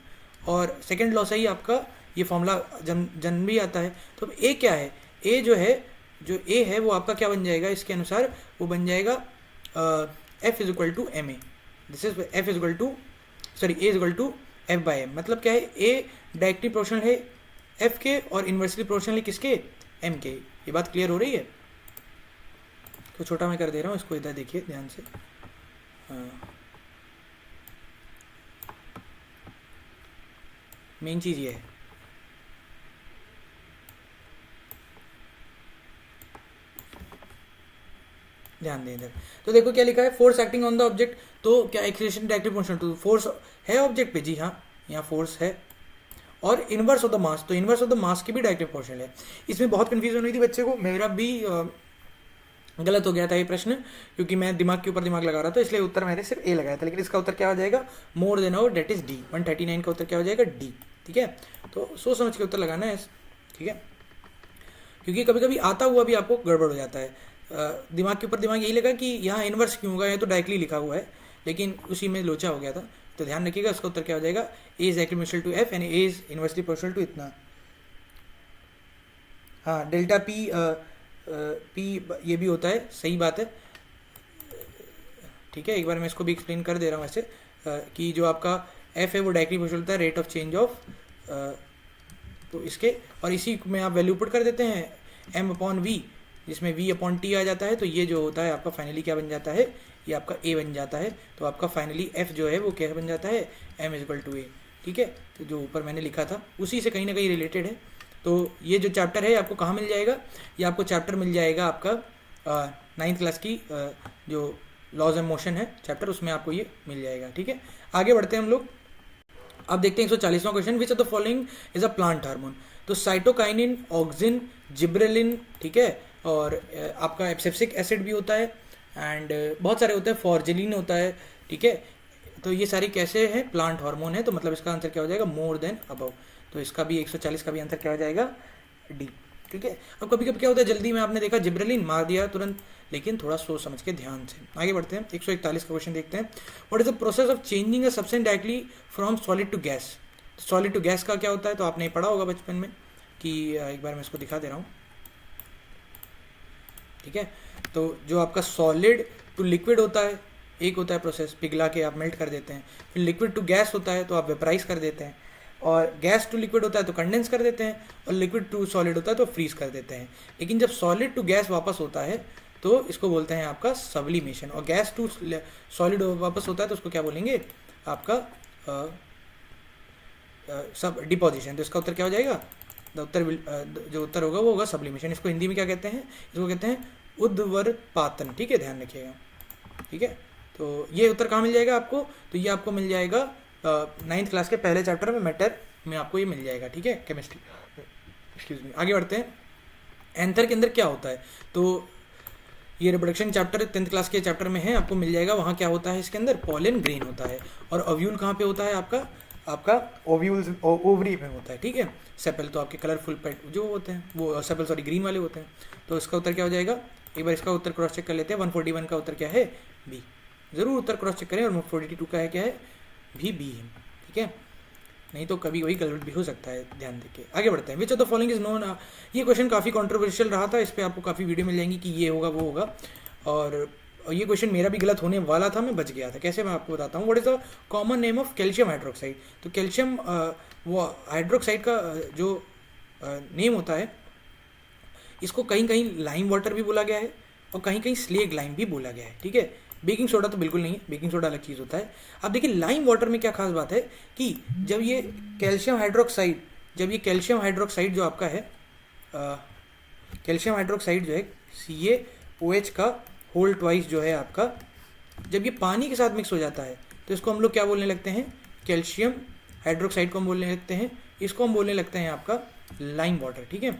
और सेकंड लॉ से ही आपका ये फॉर्मूला जन्म भी आता है। तो ए क्या है, ए जो है वो आपका क्या बन जाएगा, इसके अनुसार वो बन जाएगा F is equal to m a, this is F is equal to a is equal to F by m. मतलब क्या है, ए डायरेक्टली प्रोपोर्शनल है एफ के और इन्वर्सली प्रोपोर्शनल है किसके, एम के। ये बात क्लियर हो रही है, तो छोटा मैं कर दे रहा हूँ इसको, इधर देखिए ध्यान से। मेन चीज़ ये है, ध्यान दें इधर। तो देखो क्या लिखा है, force acting on the object, तो क्या acceleration directly proportional to force है ऑब्जेक्ट पे, जी हाँ यहाँ फोर्स है, और इनवर्स ऑफ द मास, तो इनवर्स ऑफ द मास की भी डायरेक्टली प्रोपोर्शनल है। इसमें बहुत कंफ्यूजन हुई थी बच्चे को, मेरा भी गलत हो गया था ये प्रश्न, क्योंकि मैं दिमाग के ऊपर दिमाग लगा रहा था, इसलिए उत्तर मैंने सिर्फ ए लगाया था, लेकिन इसका उत्तर क्या हो जाएगा, मोर देन और डेट इज डी। 139 का उत्तर क्या हो जाएगा, डी। ठीक है, तो सोच समझ के उत्तर लगाना है। ठीक है, क्योंकि कभी कभी आता हुआ भी आपको गड़बड़ हो जाता है, दिमाग के ऊपर दिमाग यही लगा कि यहाँ इनवर्स क्यों होगा, ये तो डायरेक्टली लिखा हुआ है, लेकिन उसी में लोचा हो गया था। तो ध्यान रखिएगा, इसका उत्तर क्या हो जाएगा, a is directly proportional to f and a is inversely proportional to इतना। हाँ, डेल्टा पी पी ये भी होता है, सही बात है। ठीक है, एक बार मैं इसको भी एक्सप्लेन कर दे रहा हूँ ऐसे, कि जो आपका एफ है वो डायरेक्टली प्रोपोर्शनल होता है रेट ऑफ चेंज ऑफ, तो इसके, और इसी में आप वैल्यू पुट कर देते हैं एम अपॉन वी, जिसमें वी अपॉन टी आ जाता है, तो ये जो होता है आपका फाइनली क्या बन जाता है, ये आपका ए बन जाता है। तो आपका फाइनली एफ जो है वो क्या बन जाता है, एम इज इक्वल टू ए। ठीक है, तो जो ऊपर मैंने लिखा था उसी से कहीं ना कहीं रिलेटेड है। तो ये जो चैप्टर है आपको कहाँ मिल जाएगा, ये आपको चैप्टर मिल जाएगा आपका 9th क्लास की जो लॉज एंड मोशन है चैप्टर, उसमें आपको ये मिल जाएगा। ठीक है, आगे बढ़ते हैं हम लोग। अब देखते हैं 140वां question, which of the following is a plant hormone, तो साइटोकाइनिन, ऑक्सिन, जिब्रेलिन, ठीक है, और आपका एब्सिक्सिक एसिड भी होता है, एंड बहुत सारे होते हैं, फॉर्जेलिन होता है। ठीक है, तो ये सारी कैसे हैं, प्लांट हार्मोन है, तो मतलब इसका आंसर क्या हो जाएगा, मोर देन अबव। तो इसका भी 140 का भी आंसर क्या हो जाएगा, डी। ठीक है, अब कभी कभी क्या होता है, जल्दी में आपने देखा जिब्रेलिन मार दिया तुरंत, लेकिन थोड़ा सोच समझ के ध्यान से। आगे बढ़ते हैं, 141 का क्वेश्चन देखते हैं। What is the process of changing a substance directly from solid to gas, solid to gas का क्या होता है, तो आपने पढ़ा होगा बचपन में, कि एक बार मैं इसको दिखा दे रहा हूँ, ठीक है। तो जो आपका सॉलिड टू लिक्विड होता है, एक होता है प्रोसेस, पिघला के आप मेल्ट कर देते हैं। फिर लिक्विड टू गैस होता है तो आप वेपराइज कर देते हैं, और गैस टू लिक्विड होता है तो कंडेंस कर देते हैं, और लिक्विड टू सॉलिड होता है तो फ्रीज कर देते हैं। लेकिन जब सॉलिड टू गैस वापस होता है तो इसको बोलते हैं आपका सब्लिमेशन, और गैस टू सॉलिड वापस होता है तो उसको क्या बोलेंगे, आपका सब डिपोजिशन। तो इसका उत्तर क्या हो जाएगा, जो उत्तर होगा वो होगा सब्लिमेशन। इसको हिंदी में क्या कहते हैं, इसको कहते हैं उद्वर्पातन, ठीक है, ध्यान रखिएगा, ठीक है। तो ये उत्तर कहाँ मिल जाएगा आपको, तो ये आपको मिल जाएगा 9th क्लास के पहले चैप्टर में, मैटर में आपको ये मिल जाएगा, ठीक है, केमिस्ट्री। एक्सक्यूज मी, आगे बढ़ते हैं। एंथर के अंदर क्या होता है, तो ये रिप्रोडक्शन चैप्टर 10th क्लास के चैप्टर में है, आपको मिल जाएगा। वहाँ क्या होता है, इसके अंदर पॉलन ग्रेन होता है। और ओव्यूल कहाँ पे होता है आपका ओव्यूल्स ओवरी में होता है, ठीक है। सेपल तो आपके कलरफुल पेट जो होते हैं वो सेपल सॉरी ग्रीन वाले होते हैं। तो इसका उत्तर क्या हो जाएगा, एक बार इसका उत्तर क्रॉस चेक कर लेते हैं। 141 का उत्तर क्या है, बी। ज़रूर उत्तर क्रॉस चेक करें। और 42 का है क्या है, भी बी है, ठीक है, नहीं तो कभी वही गलत भी हो सकता है, ध्यान देके। आगे बढ़ते हैं। Which of the following is known, ये क्वेश्चन काफ़ी कंट्रोवर्शियल रहा था, इस पर आपको काफ़ी वीडियो मिल जाएंगी कि ये होगा वो होगा। और ये क्वेश्चन मेरा भी गलत होने वाला था, मैं बच गया था। कैसे, मैं आपको बताता हूँ। What is the common name of calcium hydroxide. तो कैल्शियम वो हाइड्रोक्साइड का जो नेम होता है, इसको कहीं कहीं लाइम वाटर भी बोला गया है और कहीं कहीं स्लेग लाइम भी बोला गया है, ठीक है। बेकिंग सोडा तो बिल्कुल नहीं है, बेकिंग सोडा अलग चीज़ होता है। अब देखिए लाइम वाटर में क्या खास बात है कि जब ये कैल्शियम हाइड्रोक्साइड जो आपका है, कैल्शियम हाइड्रोक्साइड जो है CaOH का होल ट्वाइस जो है आपका, जब ये पानी के साथ मिक्स हो जाता है तो इसको हम लोग क्या बोलने लगते हैं, कैल्शियम हाइड्रोक्साइड को हम बोलने लगते हैं, इसको हम बोलने लगते हैं आपका लाइम वाटर, ठीक है।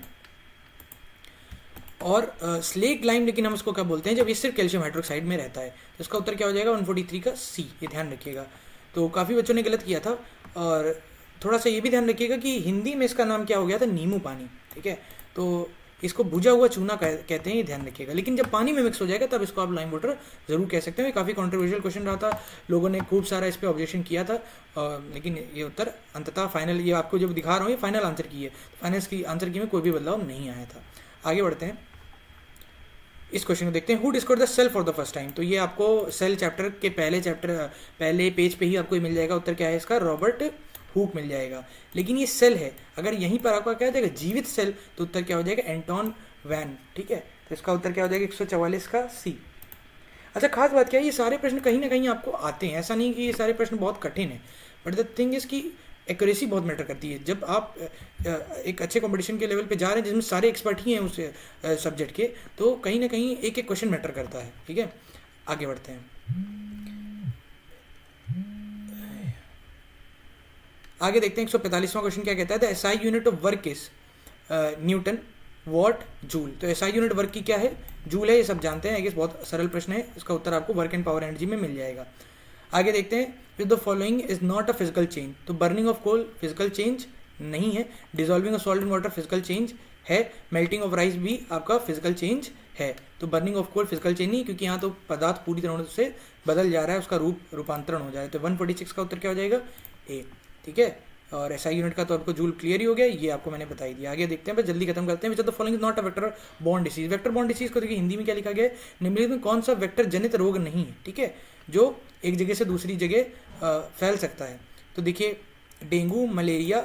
और स्लेग लाइम, लेकिन हम इसको क्या बोलते हैं जब ये सिर्फ कैल्शियम हाइड्रोक्साइड में रहता है। तो इसका उत्तर क्या हो जाएगा, 143 का सी, ये ध्यान रखिएगा। तो काफ़ी बच्चों ने गलत किया था। और थोड़ा सा ये भी ध्यान रखिएगा कि हिंदी में इसका नाम क्या हो गया था, नींबू पानी, ठीक है। तो इसको भुजा हुआ चूना कहते हैं, ये ध्यान रखिएगा। लेकिन जब पानी में मिक्स हो जाएगा तब इसको आप लाइम वाटर जरूर कह सकते हैं। काफ़ी कॉन्ट्रोवर्शियल क्वेश्चन रहा था, लोगों ने खूब सारा इस पर ऑब्जेक्शन किया था, लेकिन ये उत्तर अंततः फाइनल, ये आपको जब दिखा रहा हूँ ये फाइनल आंसर की है, फाइनल की आंसर की में कोई भी बदलाव नहीं आया था। आगे बढ़ते हैं, इस क्वेश्चन को देखते हैं। Who discovered the cell for the first time. तो ये आपको सेल चैप्टर के पहले पेज पे ही आपको मिल जाएगा। उत्तर क्या है इसका, रॉबर्ट हुक मिल जाएगा। लेकिन ये सेल है, अगर यहीं पर आपका क्या जाएगा, जीवित सेल, तो उत्तर क्या हो जाएगा, एंटोन वैन, ठीक है। तो इसका उत्तर क्या हो जाएगा, 144 का सी। अच्छा, खास बात क्या है, ये सारे प्रश्न कहीं ना कहीं आपको आते हैं, ऐसा नहीं कि ये सारे प्रश्न बहुत कठिन है, बट द थिंग इज कि एक्यूरेसी बहुत मैटर करती है। जब आप एक अच्छे कंपटीशन के लेवल पे जा रहे हैं जिसमें सारे एक्सपर्ट ही हैं उस सब्जेक्ट के, तो कहीं ना कहीं एक एक क्वेश्चन मैटर करता है, ठीक है। आगे बढ़ते हैं, आगे देखते हैं। 145वां क्वेश्चन क्या कहता है, the SI unit of work is Newton, what, joule. तो एसआई यूनिट वर्क की क्या है, जूल है, ये सब जानते हैं। आई गेस बहुत सरल प्रश्न है, इसका उत्तर आपको वर्क एंड पावर एनर्जी में मिल जाएगा। आगे देखते हैं, with the following is not a physical change. तो burning of coal physical change नहीं है, dissolving of salt in water physical change है, मेल्टिंग ऑफ राइस भी आपका फिजिकल चेंज है। तो burning of coal physical change नहीं, क्योंकि यहाँ तो पदार्थ पूरी तरह से बदल जा रहा है, उसका रूपांतरण हो जाए। तो 146 का उत्तर क्या हो जाएगा, ए, ठीक है। और एसआई यूनिट का तो आपको जूल क्लियर ही हो गया, ये आपको मैंने बताई दिया। आगे देखते हैं, बस जल्दी खत्म करते हैं। Which of the following is not a vector borne disease. Vector borne disease को देखिए हिंदी में क्या लिखा गया है, निम्नलिखित में कौन सा वेक्टर जनित रोग नहीं है, ठीक है, जो एक जगह से दूसरी जगह फैल सकता है। तो देखिए डेंगू, मलेरिया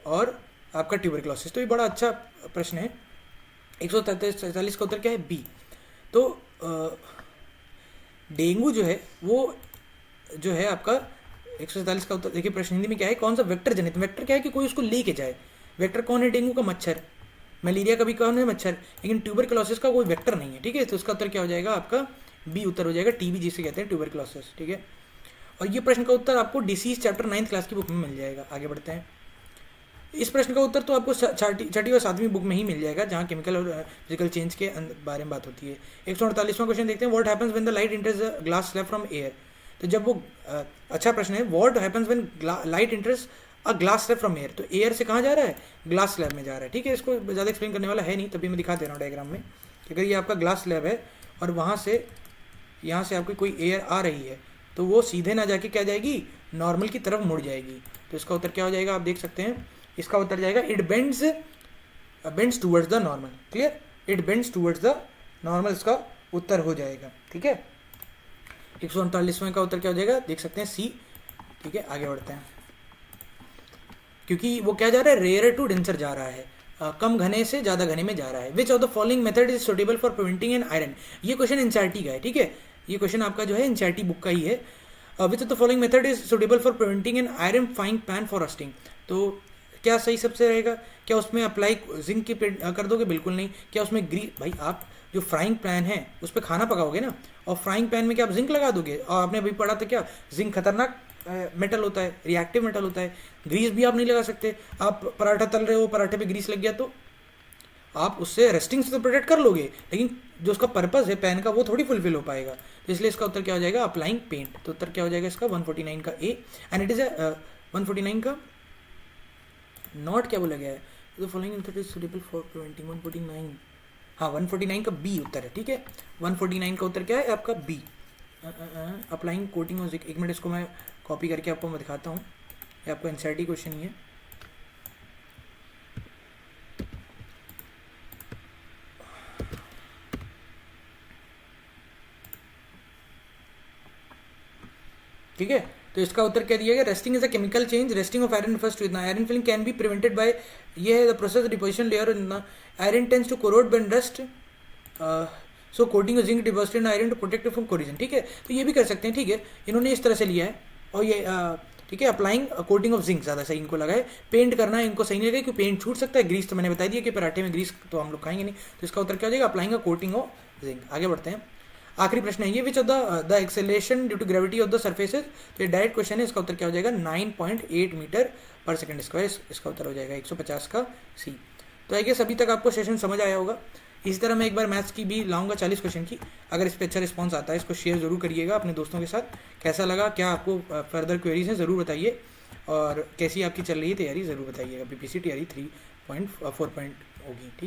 और आपका ट्यूबरक्लोसिस। तो ये बड़ा अच्छा प्रश्न है। 143 का उत्तर क्या है, बी। तो डेंगू जो है वो जो है आपका 147 का उत्तर। देखिए प्रश्न हिंदी में क्या है, कौन सा वेक्टर जनित, वेक्टर क्या है कि कोई उसको लेके जाए। वेक्टर कौन है, डेंगू का मच्छर, मलेरिया का भी कौन है, मच्छर, लेकिन ट्यूबरक्लोसिस का कोई वेक्टर नहीं है, ठीक है। तो उसका उत्तर क्या हो जाएगा आपका, बी उत्तर हो जाएगा, टीबी जिसे कहते हैं, ट्यूबरक्लोसिस, ठीक है। और ये प्रश्न का उत्तर आपको डिसीज चैप्टर 9th क्लास की बुक में मिल जाएगा। आगे बढ़ते हैं, इस प्रश्न का उत्तर तो आपको छठी और 7वीं बुक में ही मिल जाएगा, जहाँ केमिकल और फिजिकल चेंज के बारे में बात होती है। 148वां क्वेश्चन देखते हैं, what happens when the light enters a glass slab from air. तो जब वो अच्छा प्रश्न है, what happens when light enters a glass slab from air. तो एयर से कहाँ जा रहा है, ग्लास स्लैब में जा रहा है, ठीक है। इसको ज़्यादा एक्सप्लेन करने वाला है नहीं, तभी मैं दिखा दे रहा हूँ डायग्राम में। कि अगर ये आपका ग्लास स्लैब है और वहाँ से यहाँ से आपकी कोई एयर आ रही है, तो वो सीधे ना जाके क्या जाएगी, नॉर्मल की तरफ मुड़ जाएगी। तो इसका उत्तर क्या हो जाएगा, आप देख सकते हैं, इसका उत्तर जाएगा, it bends bends towards the normal, clear, it bends towards the normal, इसका उत्तर हो जाएगा, ठीक है। 139वें का उत्तर क्या हो जाएगा, देख सकते हैं सी, ठीक है। आगे बढ़ते हैं, क्योंकि वो क्या जा रहा है, रेयर टू डेंसर जा रहा है, कम घने से ज़्यादा घने में जा रहा है। विच of the following method is suitable for preventing an iron, ये क्वेश्चन एनसीईआरटी का है, ठीक है, ये क्वेश्चन आपका जो है एनसीईआरटी बुक का ही है। विच of the following method is suitable for preventing an iron frying pan for rusting, तो क्या सही सबसे रहेगा, क्या उसमें अप्लाई जिंक की कर दोगे, बिल्कुल नहीं। क्या उसमें भाई आप जो फ्राइंग पैन है उस पर खाना पकाओगे ना, और फ्राइंग पैन में क्या आप जिंक लगा दोगे, और आपने अभी पढ़ा था क्या, जिंक खतरनाक मेटल होता है, रिएक्टिव मेटल होता है। ग्रीस भी आप नहीं लगा सकते, आप पराठा तल रहे हो, पराठे पे ग्रीस लग गया तो आप उससे रेस्टिंग से तो प्रोटेक्ट कर लोगे, लेकिन जो उसका पर्पस है पैन का वो थोड़ी फुलफिल हो पाएगा। तो इसलिए इसका उत्तर क्या हो जाएगा, अप्लाइंग पेंट, तो उत्तर क्या हो जाएगा इसका 149 का ए, एंड इट इज 149 का नॉट क्या बोला गया है, the following method is suitable for preventing 149, हाँ 149 का बी उत्तर है, ठीक है। 149 का उत्तर क्या है आपका B, applying coating on zinc. एक मिनट इसको मैं कॉपी करके आपको मैं दिखाता हूँ, ये आपको एनसीईआरटी क्वेश्चन ही है। ठीक है, तो इसका उत्तर क्या दिया गया, rusting is a chemical change, rusting of iron first with iron filing can be prevented by, ये है the process deposition layer in iron tends to corrode when rust, so coating of zinc deposited in iron to protect from corrosion, ठीक है। तो ये भी कर सकते हैं, ठीक है, इन्होंने इस तरह से लिया है, और ये ठीक है, अप्लाइंग कोटिंग ऑफ जिंक ज़्यादा सही इनको लगा है, पेंट करना इनको सही नहीं लगा क्योंकि पेंट छूट सकता है, ग्रीस तो मैंने बता दिया कि पराठे में ग्रीस तो हम लोग खाएंगे नहीं, तो इसका उत्तर क्या हो जाएगा, अप्लाइंग कोटिंग ऑफ जिंक। आगे बढ़ते हैं, आखिरी प्रश्न है ये, which of the acceleration due to gravity of the surfaces, तो ये डायरेक्ट क्वेश्चन है, इसका उत्तर क्या हो जाएगा 9.8 मीटर पर सेकंड स्क्वायर, इसका उत्तर हो जाएगा 150 का सी। तो आई गेस अभी तक आपको सेशन समझ आया होगा। इसी तरह मैं एक बार मैथ्स की भी लाऊंगा 40 क्वेश्चन की, अगर इस पर अच्छा रिस्पॉन्स आता है इसको शेयर जरूर करिएगा अपने दोस्तों के साथ। कैसा लगा, क्या आपको फर्दर क्वेरीज हैं ज़रूर बताइए, और कैसी आपकी चल रही है तैयारी ज़रूर बताइएगा। PPCTRE 3.4 होगी, ठीक।